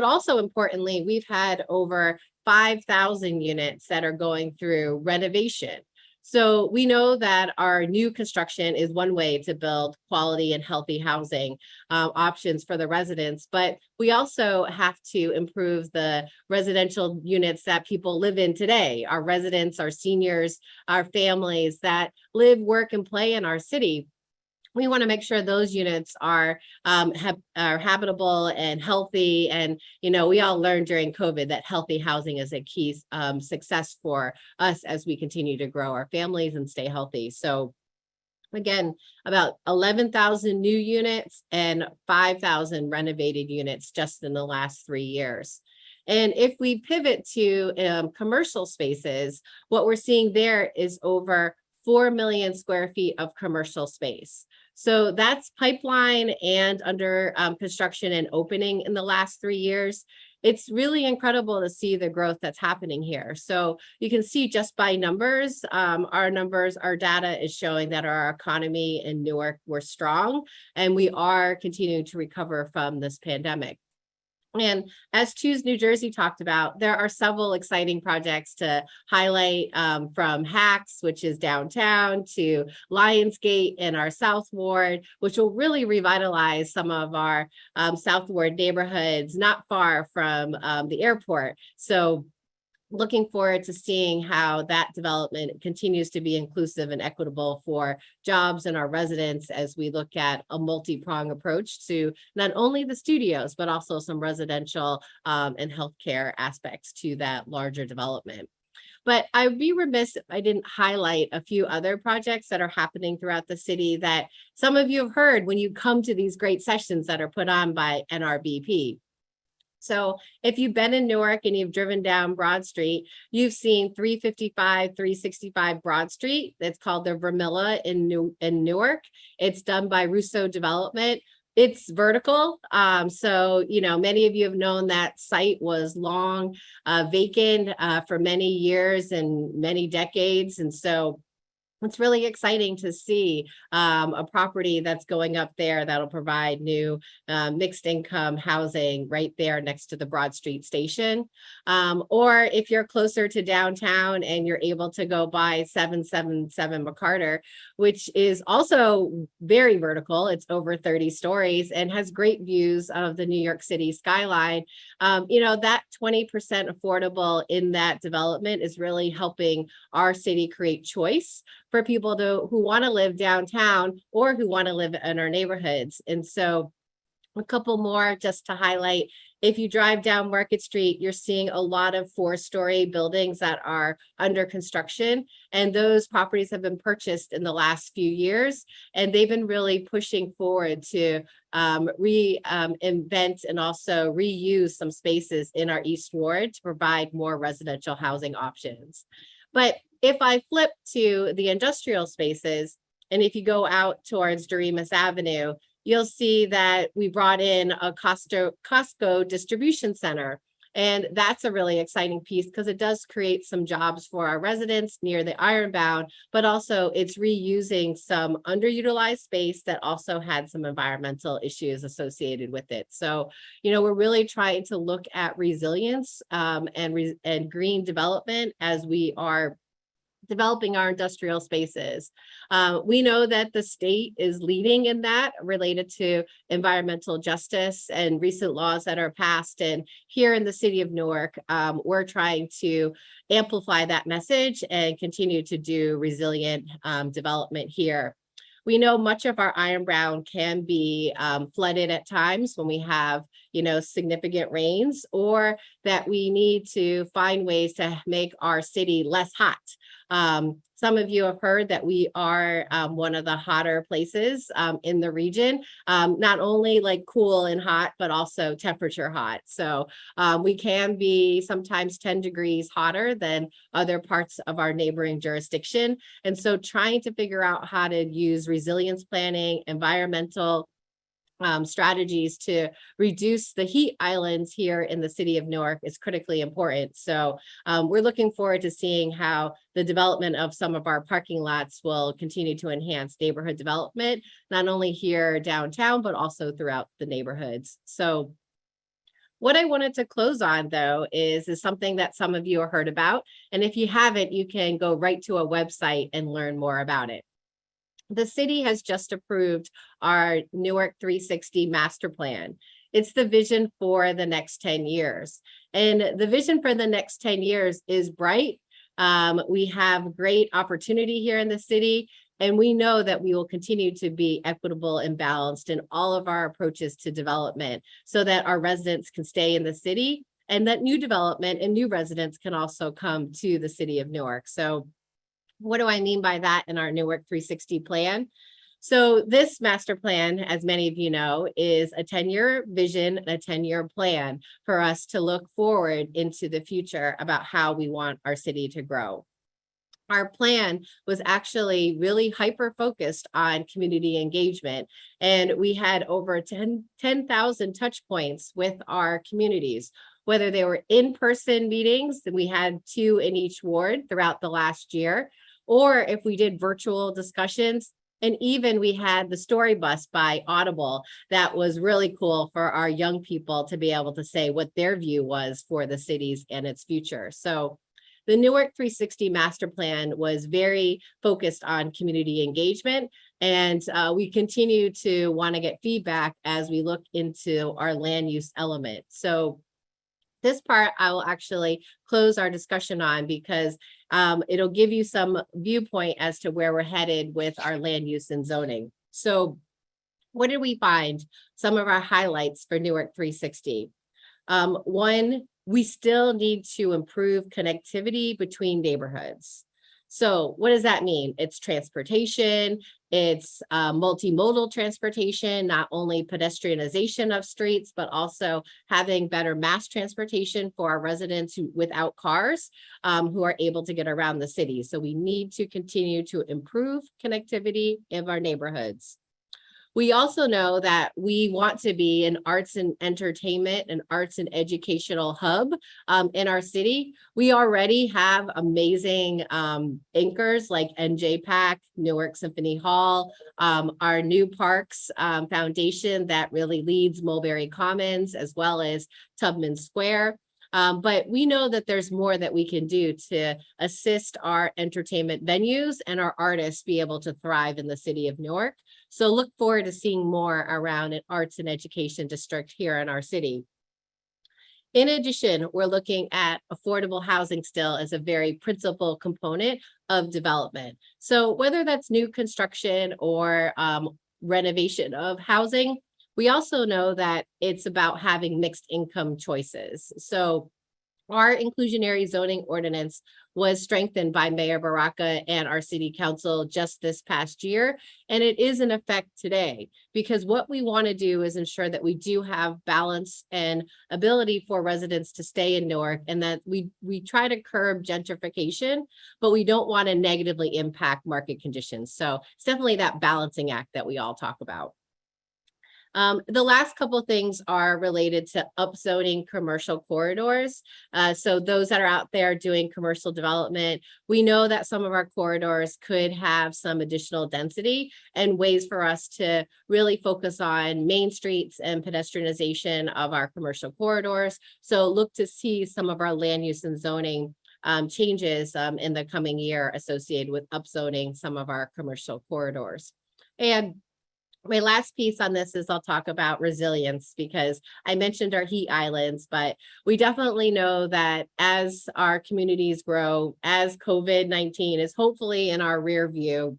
also importantly, we've had over 5,000 units that are going through renovation. So we know that our new construction is one way to build quality and healthy housing options for the residents, but we also have to improve the residential units that people live in today. Our residents, our seniors, our families that live, work, and play in our city. We want to make sure those units are habitable and healthy. And, we all learned during COVID that healthy housing is a key success for us as we continue to grow our families and stay healthy. So again, about 11,000 new units and 5,000 renovated units just in the last 3 years. And if we pivot to commercial spaces, what we're seeing there is over 4 million square feet of commercial space. So that's pipeline and under construction and opening in the last 3 years. It's really incredible to see the growth that's happening here. So you can see just by numbers, our data is showing that our economy in Newark were strong, and we are continuing to recover from this pandemic. And as Choose New Jersey talked about, there are several exciting projects to highlight from Hacks, which is downtown, to Lionsgate in our South Ward, which will really revitalize some of our South Ward neighborhoods not far from the airport. So looking forward to seeing how that development continues to be inclusive and equitable for jobs and our residents as we look at a multi-pronged approach to not only the studios, but also some residential and healthcare aspects to that larger development. But I'd be remiss if I didn't highlight a few other projects that are happening throughout the city that some of you have heard when you come to these great sessions that are put on by NRBP. So if you've been in Newark and you've driven down Broad Street, you've seen 355, 365 Broad Street. It's called the Vermilla in Newark. It's done by Russo Development. It's vertical. So, many of you have known that site was long vacant for many years and many decades. And so it's really exciting to see a property that's going up there that'll provide new mixed income housing right there next to the Broad Street station. Or if you're closer to downtown and you're able to go by 777 McCarter, which is also very vertical. It's over 30 stories and has great views of the New York City skyline. That 20% affordable in that development is really helping our city create choice for people who want to live downtown or who want to live in our neighborhoods. And so a couple more just to highlight. If you drive down Market Street, you're seeing a lot of 4-story buildings that are under construction. And those properties have been purchased in the last few years. And they've been really pushing forward to reinvent and also reuse some spaces in our East Ward to provide more residential housing options. But if I flip to the industrial spaces, and if you go out towards Doremus Avenue, you'll see that we brought in a Costco distribution center. And that's a really exciting piece because it does create some jobs for our residents near the Ironbound, but also it's reusing some underutilized space that also had some environmental issues associated with it. So, you know, we're really trying to look at resilience and green development as we are developing our industrial spaces. We know that the state is leading in that related to environmental justice and recent laws that are passed. And here in the city of Newark, we're trying to amplify that message and continue to do resilient development here. We know much of our Ironbound can be flooded at times when we have, you know, significant rains, or that we need to find ways to make our city less hot. Some of you have heard that we are one of the hotter places in the region, not only like cool and hot, but also temperature hot. So we can be sometimes 10 degrees hotter than other parts of our neighboring jurisdiction. And so trying to figure out how to use resilience planning, environmental strategies to reduce the heat islands here in the city of Newark is critically important. So we're looking forward to seeing how the development of some of our parking lots will continue to enhance neighborhood development, not only here downtown, but also throughout the neighborhoods. So what I wanted to close on, though, is something that some of you have heard about. And if you haven't, you can go right to a website and learn more about it. The city has just approved our Newark 360 master plan. It's the vision for the next 10 years. And the vision for the next 10 years is bright. We have great opportunity here in the city, and we know that we will continue to be equitable and balanced in all of our approaches to development so that our residents can stay in the city and that new development and new residents can also come to the city of Newark. So what do I mean by that in our Newark 360 plan? So this master plan, as many of you know, is a 10-year vision, a 10-year plan for us to look forward into the future about how we want our city to grow. Our plan was actually really hyper-focused on community engagement, and we had over 10,000 touch points with our communities, whether they were in-person meetings, and we had 2 in each ward throughout the last year, or if we did virtual discussions. And even we had the story bus by Audible that was really cool for our young people to be able to say what their view was for the cities and its future. So the Newark 360 master plan was very focused on community engagement, and we continue to want to get feedback as we look into our land use element. So this part I will actually close our discussion on because it'll give you some viewpoint as to where we're headed with our land use and zoning. So what did we find? Some of our highlights for Newark 360. One, we still need to improve connectivity between neighborhoods. So what does that mean? It's transportation, it's multimodal transportation, not only pedestrianization of streets, but also having better mass transportation for our residents without cars who are able to get around the city. So we need to continue to improve connectivity of our neighborhoods. We also know that we want to be an arts and entertainment and arts and educational hub in our city. We already have amazing anchors like NJPAC, Newark Symphony Hall, our new Parks Foundation that really leads Mulberry Commons, as well as Tubman Square. But we know that there's more that we can do to assist our entertainment venues and our artists be able to thrive in the city of Newark. So look forward to seeing more around an arts and education district here in our city. In addition, we're looking at affordable housing still as a very principal component of development. So whether that's new construction or renovation of housing, we also know that it's about having mixed income choices. So our inclusionary zoning ordinance was strengthened by Mayor Baraka and our city council just this past year, and it is in effect today, because what we want to do is ensure that we do have balance and ability for residents to stay in Newark, and that we try to curb gentrification, but we don't want to negatively impact market conditions. So it's definitely that balancing act that we all talk about. The last couple things are related to upzoning commercial corridors. So those that are out there doing commercial development, we know that some of our corridors could have some additional density and ways for us to really focus on main streets and pedestrianization of our commercial corridors. So look to see some of our land use and zoning changes in the coming year associated with upzoning some of our commercial corridors. And my last piece on this is I'll talk about resilience, because I mentioned our heat islands, but we definitely know that as our communities grow, as COVID-19 is hopefully in our rear view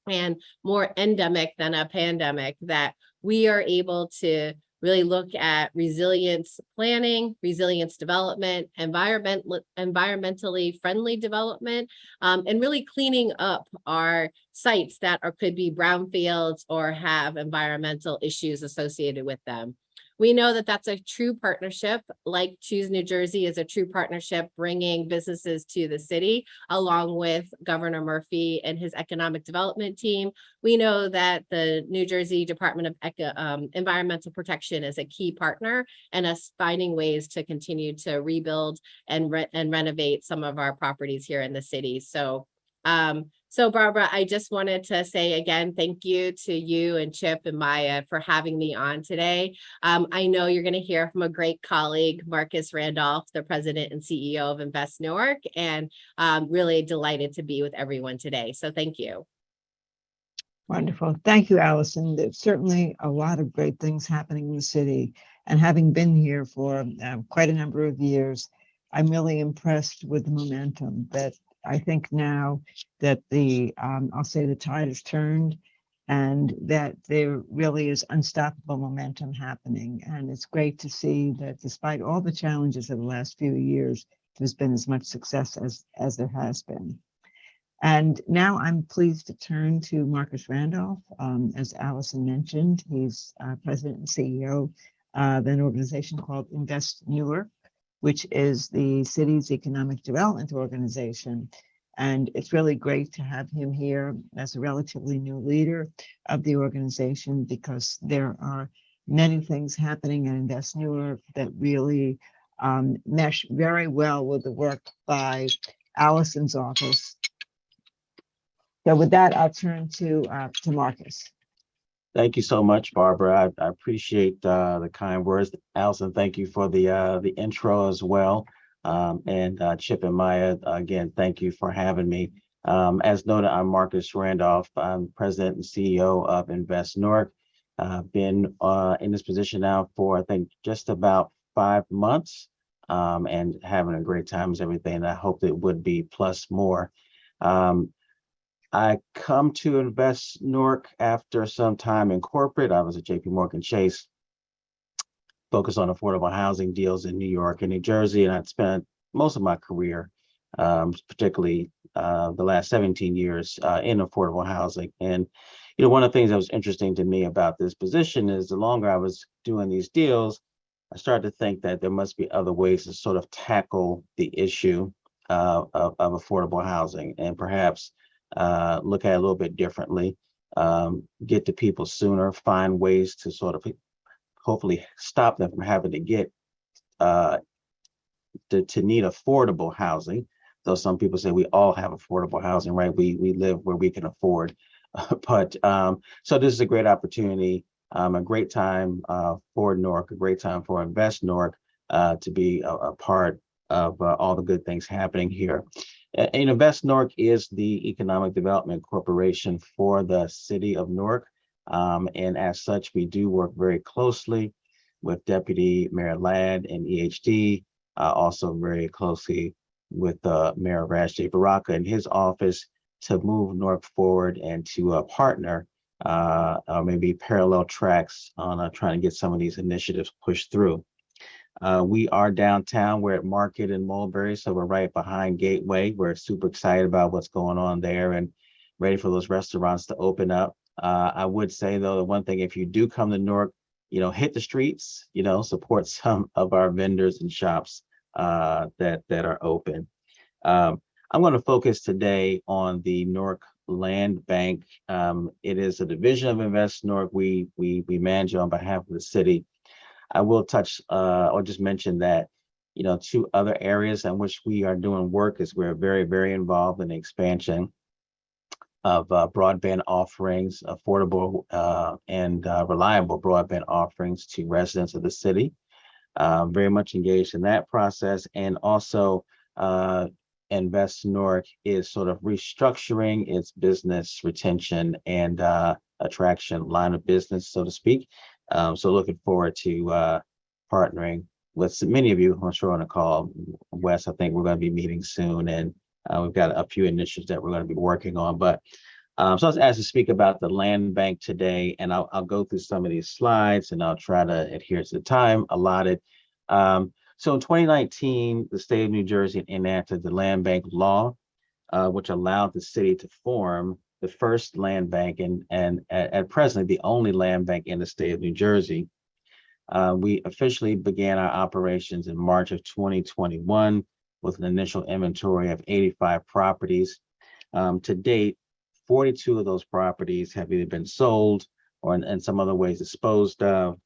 and more endemic than a pandemic, that we are able to really look at resilience planning, resilience development, environmentally friendly development, and really cleaning up our sites that could be brownfields or have environmental issues associated with them. We know that that's a true partnership, like Choose New Jersey is a true partnership bringing businesses to the city, along with Governor Murphy and his economic development team. We know that the New Jersey Department of Environmental Protection is a key partner, and us finding ways to continue to rebuild and renovate some of our properties here in the city. So Barbara, I just wanted to say again, thank you to you and Chip and Maya for having me on today. I know you're going to hear from a great colleague, Marcus Randolph, the president and CEO of Invest Newark, and really delighted to be with everyone today. So thank you. Wonderful. Thank you, Allison. There's certainly a lot of great things happening in the city. And having been here for quite a number of years, I'm really impressed with the momentum that I think now that I'll say the tide has turned, and that there really is unstoppable momentum happening. And it's great to see that despite all the challenges of the last few years, there's been as much success as there has been. And now I'm pleased to turn to Marcus Randolph. As Allison mentioned, he's president and CEO of an organization called Invest Newark, which is the city's economic development organization. And it's really great to have him here as a relatively new leader of the organization, because there are many things happening at Invest Newark that really mesh very well with the work by Allison's office. So with that, I'll turn to Marcus. Thank you so much, Barbara. I appreciate the kind words. Allison, thank you for the intro as well. And Chip and Maya, again, thank you for having me. As noted, I'm Marcus Randolph. I'm president and CEO of Invest Newark. I've been in this position now for, I think, just about 5 months, and having a great time is everything. I hope it would be plus more. I come to Invest Newark after some time in corporate. I was at JP Chase, focused on affordable housing deals in New York and New Jersey, and I'd spent most of my career, particularly the last 17 years in affordable housing. And one of the things that was interesting to me about this position is the longer I was doing these deals, I started to think that there must be other ways to sort of tackle the issue of affordable housing, and perhaps look at it a little bit differently, get to people sooner, find ways to sort of hopefully stop them from having to get to need affordable housing. Though some people say we all have affordable housing, right? We live where we can afford. But so this is a great opportunity, a great time for Newark, a great time for Invest Newark to be a part of all the good things happening here. And Invest Newark is the economic development corporation for the city of Newark. And as such, we do work very closely with Deputy Mayor Ladd and EHD, also very closely with Mayor Raj J. Baraka and his office to move Newark forward and to partner maybe parallel tracks on trying to get some of these initiatives pushed through. We are downtown. We're at Market and Mulberry, so we're right behind Gateway. We're super excited about what's going on there and ready for those restaurants to open up. I would say, though, the one thing, if you do come to Newark, hit the streets, support some of our vendors and shops that are open. I'm going to focus today on the Newark Land Bank. It is a division of Invest Newark. We manage it on behalf of the city. I will touch or just mention that, you know, two other areas in which we are doing work is we're very, very involved in the expansion of broadband offerings, affordable and reliable broadband offerings to residents of the city. Very much engaged in that process. And also Invest Newark is sort of restructuring its business retention and attraction line of business, so to speak. So looking forward to partnering with many of you, I'm sure on the call. Wes, I think we're going to be meeting soon, and we've got a few initiatives that we're going to be working on. But so I was asked to speak about the land bank today, and I'll go through some of these slides, and I'll try to adhere to the time allotted. So in 2019, the state of New Jersey enacted the land bank law, which allowed the city to form the first land bank and at present the only land bank in the state of New Jersey. We officially began our operations in March of 2021 with an initial inventory of 85 properties. To date, 42 of those properties have either been sold or in some other ways disposed of.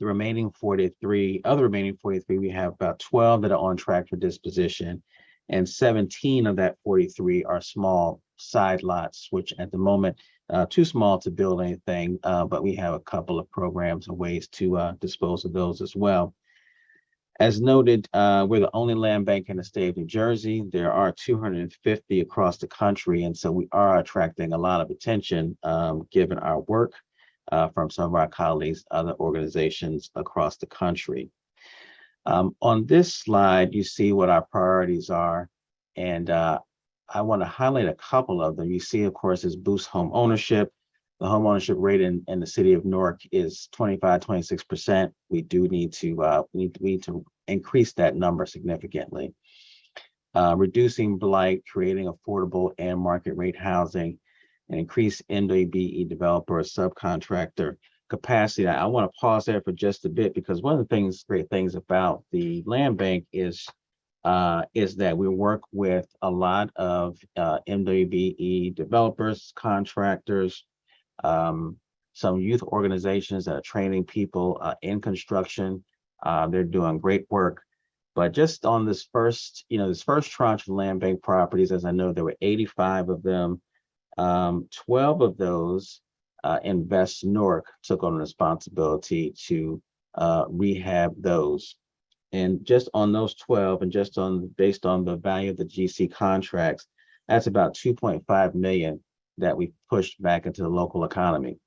The remaining 43, we have about 12 that are on track for disposition, and 17 of that 43 are small side lots, which at the moment too small to build anything, but we have a couple of programs and ways to dispose of those as well. As noted, we're the only land bank in the state of New Jersey. There are 250 across the country, and so we are attracting a lot of attention given our work from some of our colleagues, other organizations across the country. On this slide, you see what our priorities are, and I want to highlight a couple of them. You see, of course, is boost home ownership. The home ownership rate in the city of Newark is 26%. We do need to increase that number significantly. Reducing blight, creating affordable and market rate housing, and increase NJEDA developer or subcontractor capacity. I want to pause there for just a bit, because one of the great things about the land bank is that we work with a lot of NWBE developers, contractors, some youth organizations that are training people in construction. They're doing great work. But just on this first tranche of land bank properties, as I know, there were 85 of them. 12 of those Invest Newark took on responsibility to rehab those. And just on those 12, and based on the value of the GC contracts, that's about 2.5 million that we pushed back into the local economy.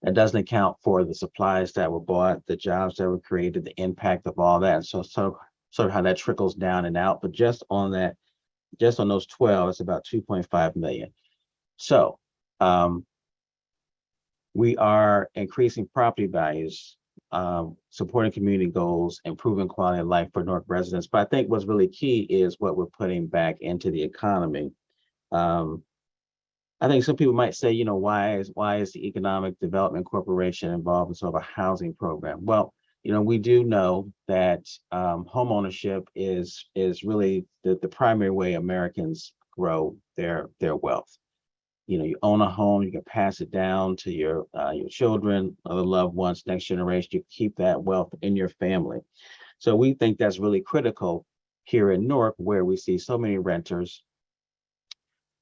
That doesn't account for the supplies that were bought, the jobs that were created, the impact of all that. So sort of how that trickles down and out. But just on those 12, it's about 2.5 million. So we are increasing property values, supporting community goals, improving quality of life for Newark residents. But I think what's really key is what we're putting back into the economy. I think some people might say, you know, why is the Economic Development Corporation involved in sort of a housing program? Well, you know, we do know that home ownership is really the primary way Americans grow their wealth. You know, you own a home, you can pass it down to your children, other loved ones, next generation. You keep that wealth in your family. So we think that's really critical here in Newark, where we see so many renters.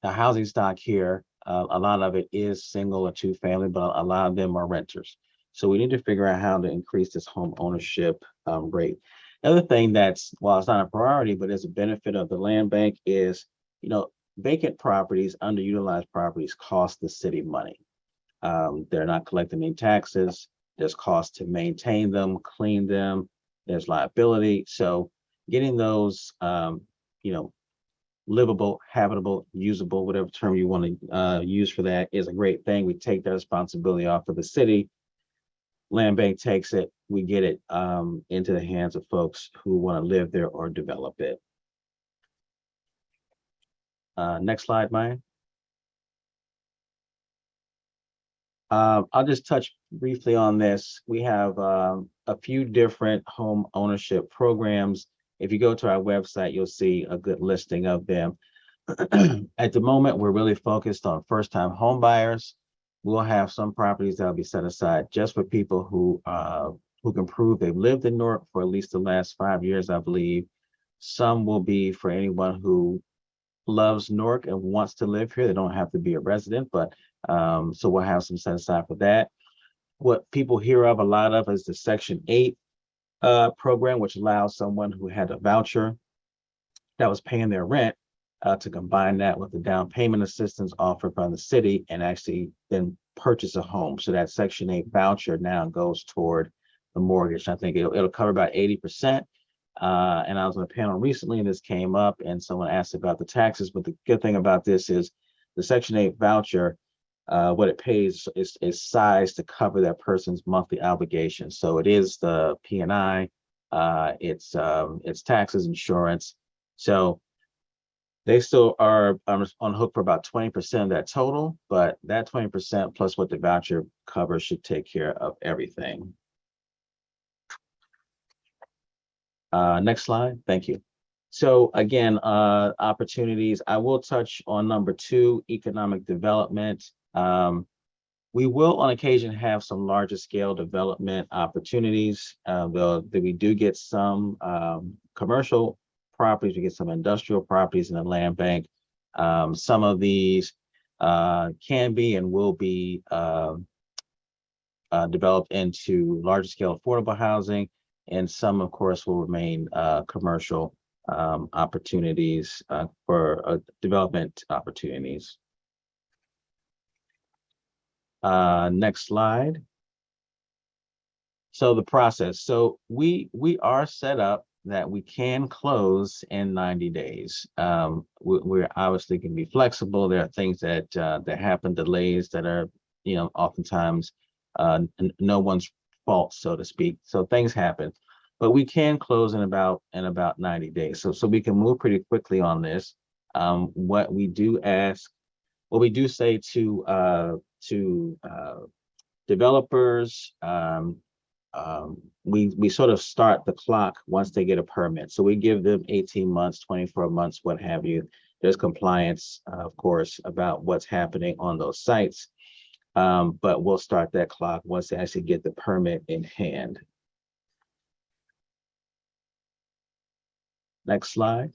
The housing stock here, a lot of it is single or two family, but a lot of them are renters. So we need to figure out how to increase this home ownership rate. The other thing that's, while it's not a priority, but is a benefit of the land bank is, you know, vacant properties, underutilized properties cost the city money. They're not collecting any taxes. There's cost to maintain them, clean them. There's liability. So getting those, you know, livable, habitable, usable, whatever term you want to use for that, is a great thing. We take that responsibility off of the city. Land bank takes it. We get it into the hands of folks who want to live there or develop it. Next slide, Maya. I'll just touch briefly on this. We have a few different home ownership programs. If you go to our website, you'll see a good listing of them. At the moment, we're really focused on first-time home buyers. We'll have some properties that'll be set aside just for people who can prove they've lived in Newark for at least the last 5 years, I believe. Some will be for anyone who loves Newark and wants to live here. They don't have to be a resident, but so we'll have some set aside for that. What people hear of a lot of is the Section 8 program, which allows someone who had a voucher that was paying their rent to combine that with the down payment assistance offered by the city and actually then purchase a home. So that Section 8 voucher now goes toward the mortgage. I think it'll cover about 80%. And I was on a panel recently and this came up and someone asked about the taxes, but the good thing about this is the Section 8 voucher, what it pays is sized to cover that person's monthly obligation. So it is the P&I, it's taxes, insurance. So they still are on hook for about 20% of that total, but that 20% plus what the voucher covers should take care of everything. Next slide, thank you. So again, opportunities, I will touch on number 2, economic development. We will on occasion have some larger scale development opportunities. We do get some commercial properties, we get some industrial properties in the land bank. Some of these can be and will be developed into larger scale affordable housing, and some of course will remain commercial opportunities for development opportunities. Next slide. So the process. So we are set up that we can close in 90 days. We're obviously can be flexible. There are things that happen, delays that are, oftentimes no one's fault, so to speak. So things happen, but we can close in about 90 days. So we can move pretty quickly on this. What we do say to developers, we sort of start the clock once they get a permit. So we give them 18 months, 24 months, what have you. There's compliance, of course, about what's happening on those sites. But we'll start that clock once they actually get the permit in hand. Next slide.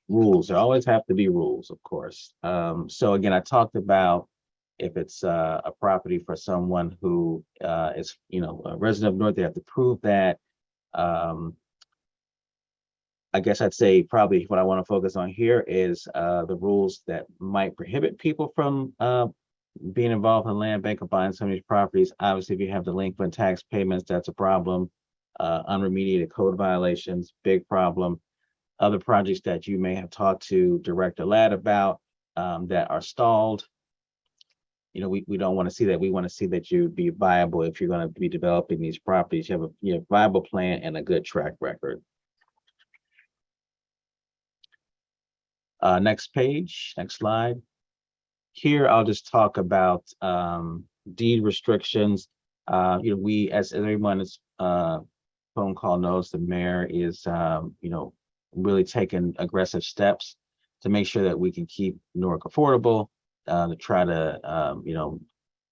Rules, there always have to be rules, of course. So again, I talked about if it's a property for someone who is, a resident of Newark, they have to prove that. I guess I'd say probably what I want to focus on here is the rules that might prohibit people from being involved in land bank or buying some of these properties. Obviously, if you have delinquent tax payments, that's a problem. Unremediated code violations, big problem. Other projects that you may have talked to Director Ladd about that are stalled. We don't want to see that. We want to see that you be viable if you're going to be developing these properties. You have a viable plan and a good track record. Next page, next slide. Here, I'll just talk about deed restrictions. We, as everyone's phone call knows, the mayor is, really taking aggressive steps to make sure that we can keep Newark affordable, to try to,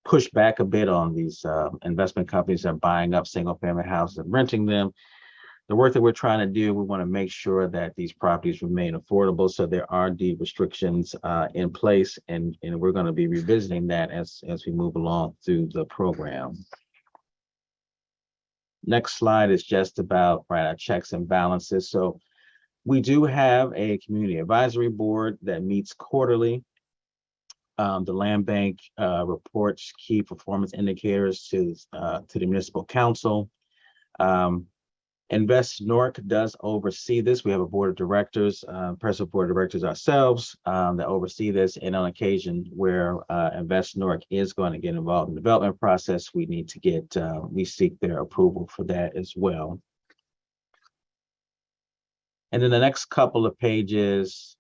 push back a bit on these investment companies that are buying up single family houses and renting them. The work that we're trying to do, we want to make sure that these properties remain affordable. So there are deed restrictions in place, and we're going to be revisiting that as we move along through the program. Next slide is just about our checks and balances. So we do have a community advisory board that meets quarterly. The land bank reports key performance indicators to the municipal council. Invest Newark does oversee this. We have a board of directors, president board of directors ourselves that oversee this. And on occasion where Invest Newark is going to get involved in the development process, we need to get, we seek their approval for that as well. And then the next couple of pages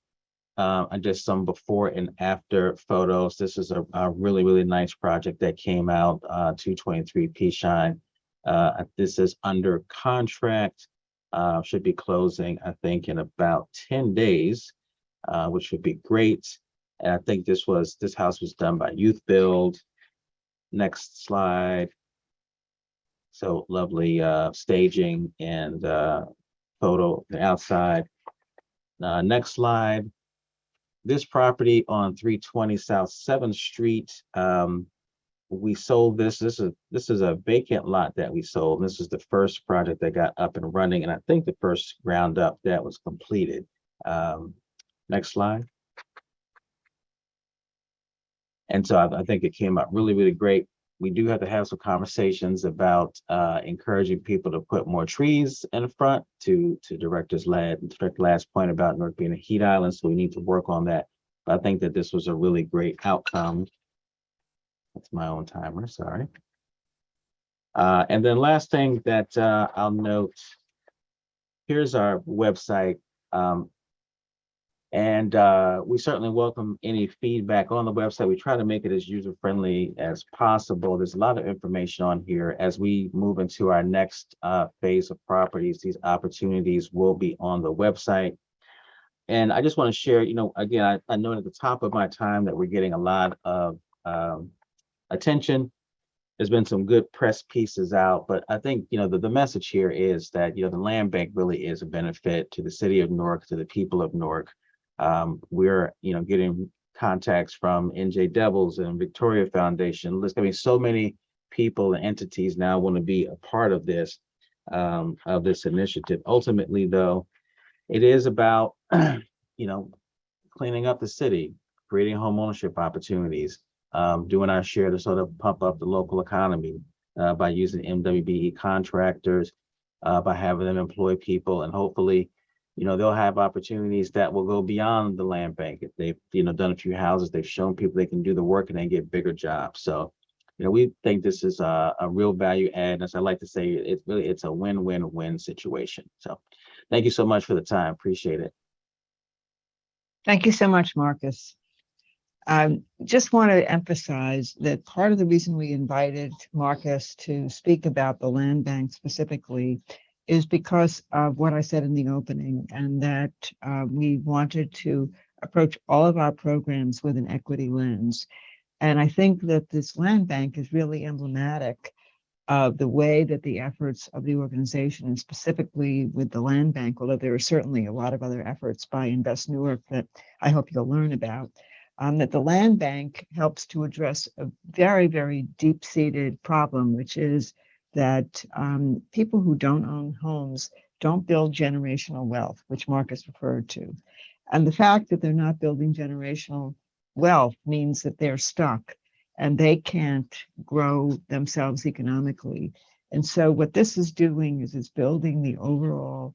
are just some before and after photos. This is a really, really nice project that came out, 223 P Shine. This is under contract. should be closing, I think, in about 10 days, which would be great. And I think this house was done by Youth Build. Next slide. So lovely staging and photo outside. Next slide. This property on 320 South 7th Street. We sold this. This is a vacant lot that we sold. This is the first project that got up and running, and I think the first ground up that was completed. Next slide. And so I think it came out really, really great. We do have to have some conversations about encouraging people to put more trees in the front to Director Ladd's point about Newark being a heat island. So we need to work on that. But I think that this was a really great outcome. That's my own timer, sorry. And then last thing that I'll note, here's our website. And we certainly welcome any feedback on the website. We try to make it as user-friendly as possible. There's a lot of information on here. As we move into our next phase of properties, these opportunities will be on the website. And I just want to share, again, I know at the top of my time that we're getting a lot of attention. There's been some good press pieces out, but I think, the message here is that, the land bank really is a benefit to the city of Newark, to the people of Newark. We're, getting contacts from NJEDA and Victoria Foundation. So many people and entities now want to be a part of this initiative. Ultimately, though, it is about, cleaning up the city, creating home ownership opportunities, doing our share to sort of pump up the local economy by using MWBE contractors, by having them employ people, and hopefully, they'll have opportunities that will go beyond the land bank. If they've, done a few houses, they've shown people they can do the work and they get bigger jobs. So, we think this is a real value add. As I like to say, it's a win-win-win situation. So thank you so much for the time. Appreciate it. Thank you so much, Marcus. I just want to emphasize that part of the reason we invited Marcus to speak about the land bank specifically is because of what I said in the opening, and that we wanted to approach all of our programs with an equity lens. And I think that this land bank is really emblematic of the way that the efforts of the organization, and specifically with the land bank, although there are certainly a lot of other efforts by Invest Newark that I hope you'll learn about, that the land bank helps to address a very, very deep-seated problem, which is that people who don't own homes don't build generational wealth, which Marcus referred to. And the fact that they're not building generational wealth means that they're stuck and they can't grow themselves economically. And so what this is doing is it's building the overall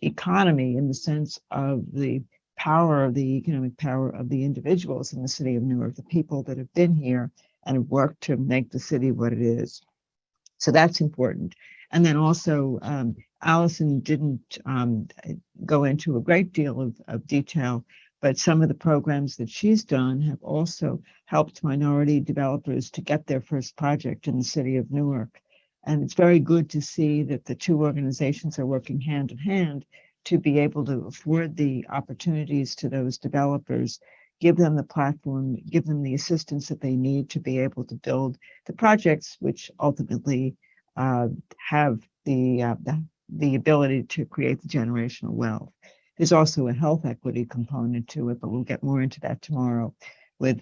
economy in the sense of the power of the economic power of the individuals in the city of Newark, the people that have been here and have worked to make the city what it is. So that's important. And then also, Allison didn't go into a great deal of detail, but some of the programs that she's done have also helped minority developers to get their first project in the city of Newark. And it's very good to see that the two organizations are working hand in hand to be able to afford the opportunities to those developers, give them the platform, give them the assistance that they need to be able to build the projects, which ultimately have the ability to create the generational wealth. There's also a health equity component to it, but we'll get more into that tomorrow with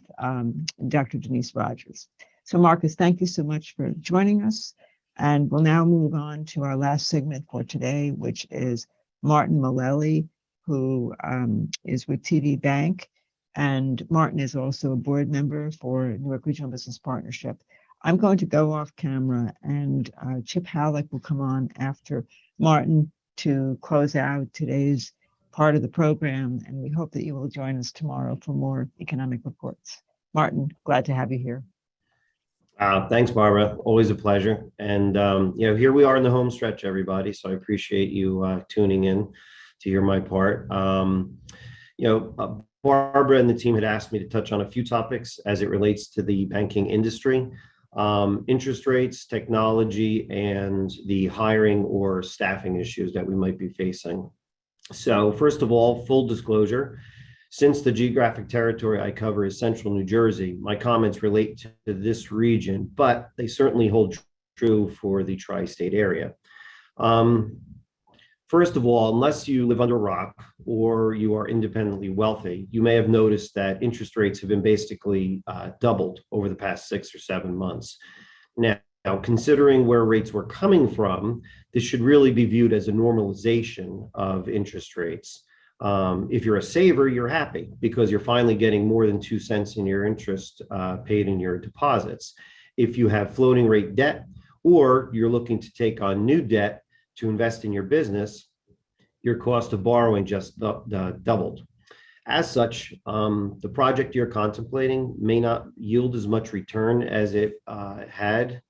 Dr. Denise Rogers. So Marcus, thank you so much for joining us. And we'll now move on to our last segment for today, which is Martin Melilli, who is with TD Bank. And Martin is also a board member for Newark Regional Business Partnership. I'm going to go off camera, and Chip Halleck will come on after Martin to close out today's part of the program. And we hope that you will join us tomorrow for more economic reports. Martin, glad to have you here. Thanks, Barbara. Always a pleasure. And, here we are in the home stretch, everybody. So I appreciate you tuning in to hear my part. Barbara and the team had asked me to touch on a few topics as it relates to the banking industry. interest rates, technology, and the hiring or staffing issues that we might be facing. So first of all, full disclosure, since the geographic territory I cover is central New Jersey, my comments relate to this region, but they certainly hold true for the tri-state area. First of all, unless you live under a rock or you are independently wealthy, you may have noticed that interest rates have been basically doubled over the past 6 or 7 months. Now, considering where rates were coming from, this should really be viewed as a normalization of interest rates. If you're a saver, you're happy because you're finally getting more than 2 cents in your interest paid in your deposits. If you have floating rate debt or you're looking to take on new debt to invest in your business, your cost of borrowing just doubled. As such, the project you're contemplating may not yield as much return as it had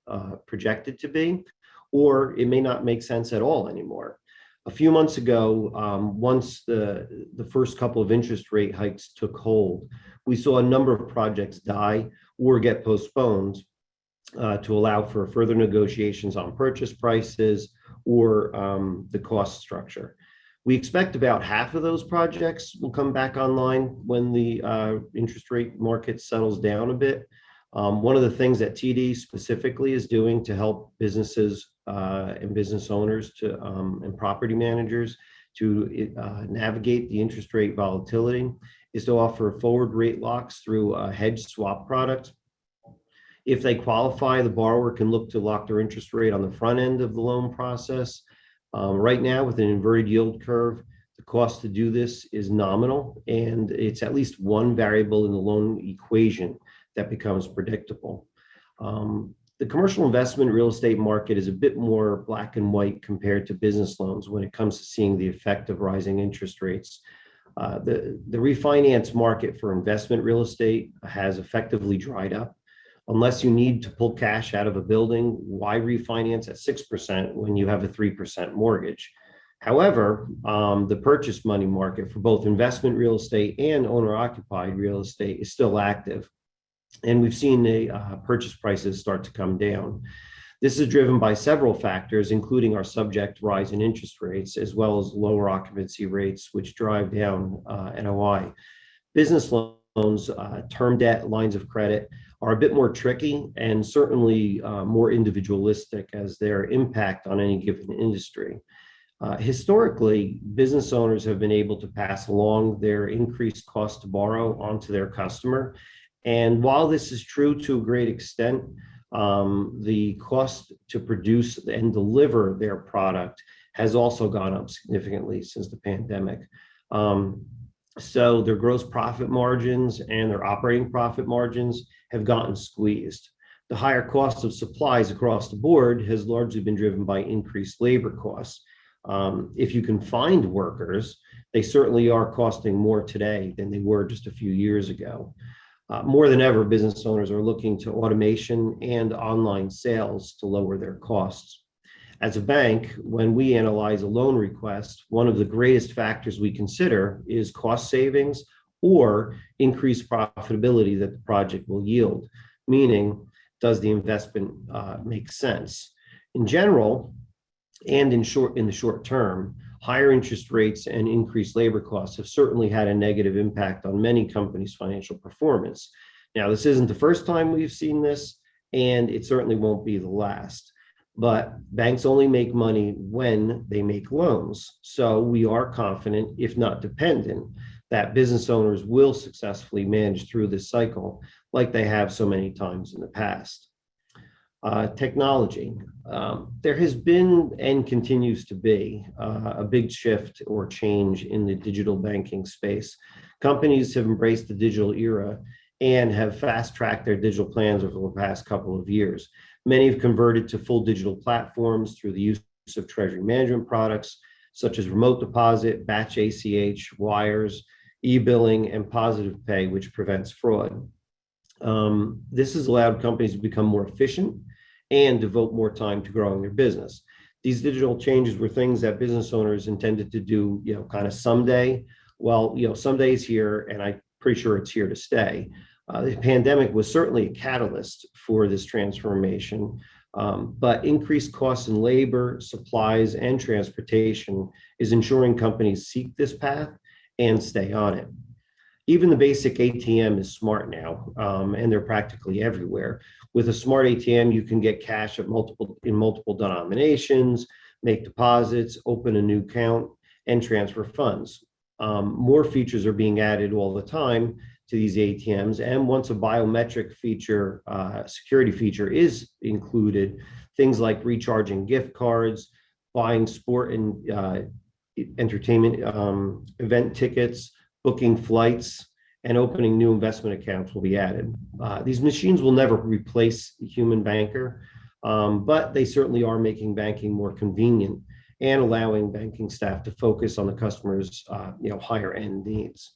projected to be, or it may not make sense at all anymore. A few months ago, once the first couple of interest rate hikes took hold, we saw a number of projects die or get postponed to allow for further negotiations on purchase prices or the cost structure. We expect about half of those projects will come back online when the interest rate market settles down a bit. One of the things that TD specifically is doing to help businesses and business owners and property managers to navigate the interest rate volatility is to offer forward rate locks through a hedge swap product. If they qualify, the borrower can look to lock their interest rate on the front end of the loan process. Right now, with an inverted yield curve, the cost to do this is nominal, and it's at least one variable in the loan equation that becomes predictable. The commercial investment real estate market is a bit more black and white compared to business loans when it comes to seeing the effect of rising interest rates. The refinance market for investment real estate has effectively dried up. Unless you need to pull cash out of a building, why refinance at 6% when you have a 3% mortgage? However, the purchase money market for both investment real estate and owner-occupied real estate is still active. And we've seen the purchase prices start to come down. This is driven by several factors, including our subject rise in interest rates, as well as lower occupancy rates, which drive down NOI. Business loans, term debt, lines of credit are a bit more tricky and certainly more individualistic as their impact on any given industry. Historically, business owners have been able to pass along their increased cost to borrow onto their customer. And while this is true to a great extent, the cost to produce and deliver their product has also gone up significantly since the pandemic. So their gross profit margins and their operating profit margins have gotten squeezed. The higher cost of supplies across the board has largely been driven by increased labor costs. If you can find workers, they certainly are costing more today than they were just a few years ago. More than ever, business owners are looking to automation and online sales to lower their costs. As a bank, when we analyze a loan request, one of the greatest factors we consider is cost savings or increased profitability that the project will yield, meaning, does the investment make sense? In general, and in the short term, higher interest rates and increased labor costs have certainly had a negative impact on many companies' financial performance. Now, this isn't the first time we've seen this, and it certainly won't be the last. But banks only make money when they make loans. So we are confident, if not dependent, that business owners will successfully manage through this cycle like they have so many times in the past. Technology. There has been and continues to be a big shift or change in the digital banking space. Companies have embraced the digital era and have fast-tracked their digital plans over the past couple of years. Many have converted to full digital platforms through the use of treasury management products, such as remote deposit, batch ACH, wires, e-billing, and positive pay, which prevents fraud. This has allowed companies to become more efficient and devote more time to growing their business. These digital changes were things that business owners intended to do, kind of someday. Well, someday is here, and I'm pretty sure it's here to stay. The pandemic was certainly a catalyst for this transformation, but increased costs in labor, supplies, and transportation is ensuring companies seek this path and stay on it. Even the basic ATM is smart now, and they're practically everywhere. With a smart ATM, you can get cash in multiple denominations, make deposits, open a new account, and transfer funds. More features are being added all the time to these ATMs, and once a biometric feature, security feature is included, things like recharging gift cards, buying sport and entertainment event tickets, booking flights, and opening new investment accounts will be added. These machines will never replace the human banker, but they certainly are making banking more convenient and allowing banking staff to focus on the customer's higher end needs.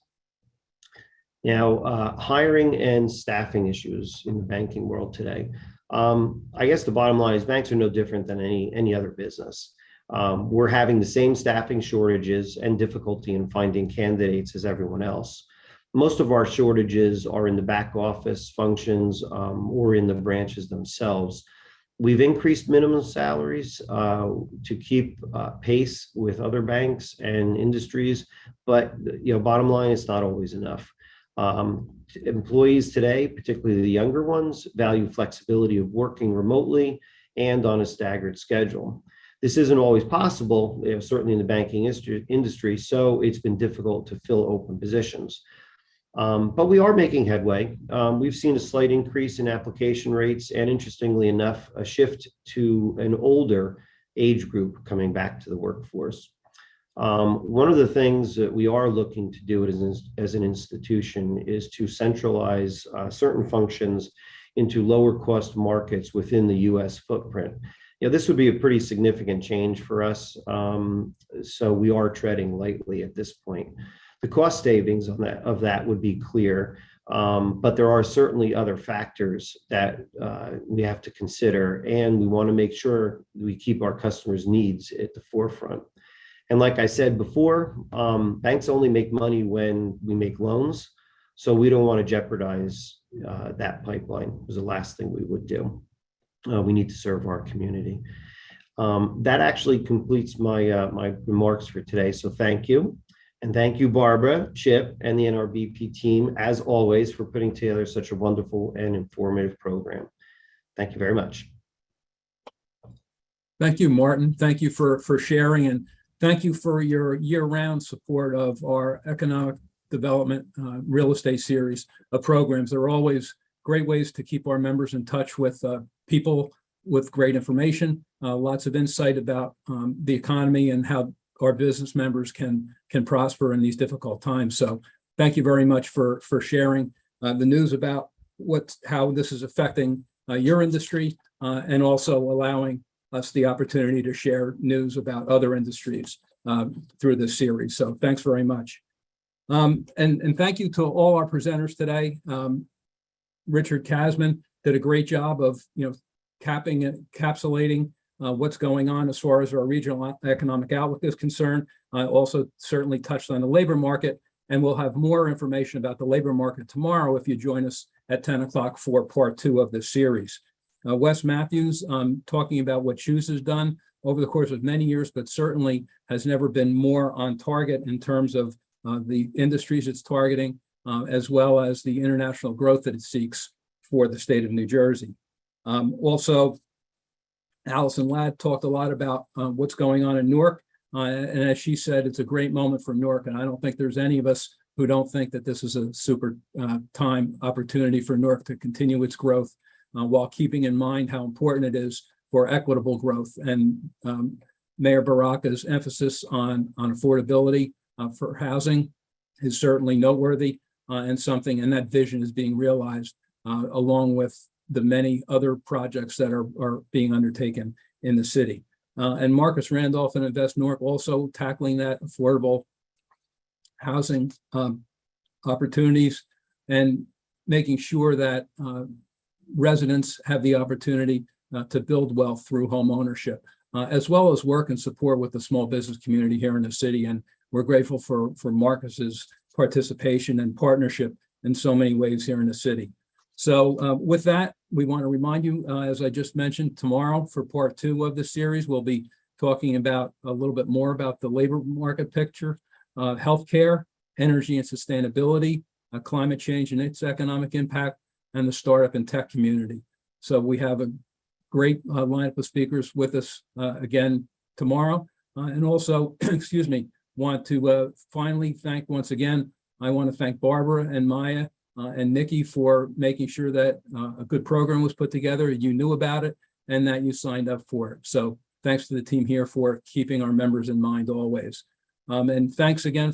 Now, hiring and staffing issues in the banking world today. I guess the bottom line is banks are no different than any other business. We're having the same staffing shortages and difficulty in finding candidates as everyone else. Most of our shortages are in the back office functions or in the branches themselves. We've increased minimum salaries to keep pace with other banks and industries, but bottom line, it's not always enough. Employees today, particularly the younger ones, value flexibility of working remotely and on a staggered schedule. This isn't always possible, certainly in the banking industry, so it's been difficult to fill open positions. But we are making headway. We've seen a slight increase in application rates, and interestingly enough, a shift to an older age group coming back to the workforce. One of the things that we are looking to do as an institution is to centralize certain functions into lower cost markets within the US footprint. This would be a pretty significant change for us, so we are treading lightly at this point. The cost savings of that would be clear, but there are certainly other factors that we have to consider, and we want to make sure we keep our customers' needs at the forefront. And like I said before, banks only make money when we make loans, so we don't want to jeopardize that pipeline. It was the last thing we would do. We need to serve our community. That actually completes my my remarks for today, so thank you. And thank you, Barbara, Chip, and the NRBP team, as always, for putting together such a wonderful and informative program. Thank you very much. Thank you, Martin. Thank you for sharing, and thank you for your year-round support of our economic development real estate series of programs. There are always great ways to keep our members in touch with people with great information, lots of insight about the economy and how our business members can prosper in these difficult times. So thank you very much for sharing the news about how this is affecting your industry and also allowing us the opportunity to share news about other industries through this series. So thanks very much. And thank you to all our presenters today. Richard Kasmin did a great job of encapsulating what's going on as far as our regional economic outlook is concerned. I also certainly touched on the labor market, and we'll have more information about the labor market tomorrow if you join us at 10 o'clock for part 2 of this series. Wes Mathews talking about what Choose has done over the course of many years, but certainly has never been more on target in terms of the industries it's targeting, as well as the international growth that it seeks for the state of New Jersey. Also, Allison Ladd talked a lot about what's going on in Newark. And as she said, it's a great moment for Newark. And I don't think there's any of us who don't think that this is a super time opportunity for Newark to continue its growth while keeping in mind how important it is for equitable growth. And Mayor Baraka's emphasis on affordability for housing is certainly noteworthy and something, and that vision is being realized along with the many other projects that are being undertaken in the city. And Marcus Randolph and Invest Newark also tackling that affordable housing opportunities and making sure that residents have the opportunity to build wealth through home ownership, as well as work and support with the small business community here in the city. And we're grateful for Marcus's participation and partnership in so many ways here in the city. So with that, we want to remind you, as I just mentioned, tomorrow for part 2 of the series, we'll be talking about a little bit more about the labor market picture, healthcare, energy and sustainability, climate change and its economic impact, and the startup and tech community. So we have a great lineup of speakers with us again tomorrow. And also, excuse me, want to finally thank once again, I want to thank Barbara and Maya and Nikki for making sure that a good program was put together, you knew about it, and that you signed up for it. So thanks to the team here for keeping our members in mind always. And thanks again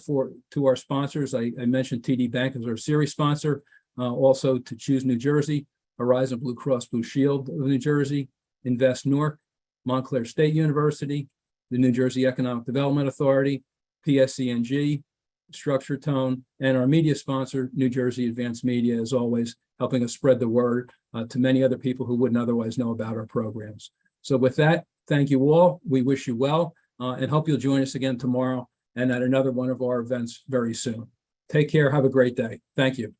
to our sponsors. I mentioned TD Bank as our series sponsor, also to Choose New Jersey, Horizon Blue Cross Blue Shield of New Jersey, Invest Newark, Montclair State University, the New Jersey Economic Development Authority, PSCNG, Structure Tone, and our media sponsor, New Jersey Advanced Media, as always, helping us spread the word to many other people who wouldn't otherwise know about our programs. So with that, thank you all. We wish you well and hope you'll join us again tomorrow and at another one of our events very soon. Take care. Have a great day. Thank you.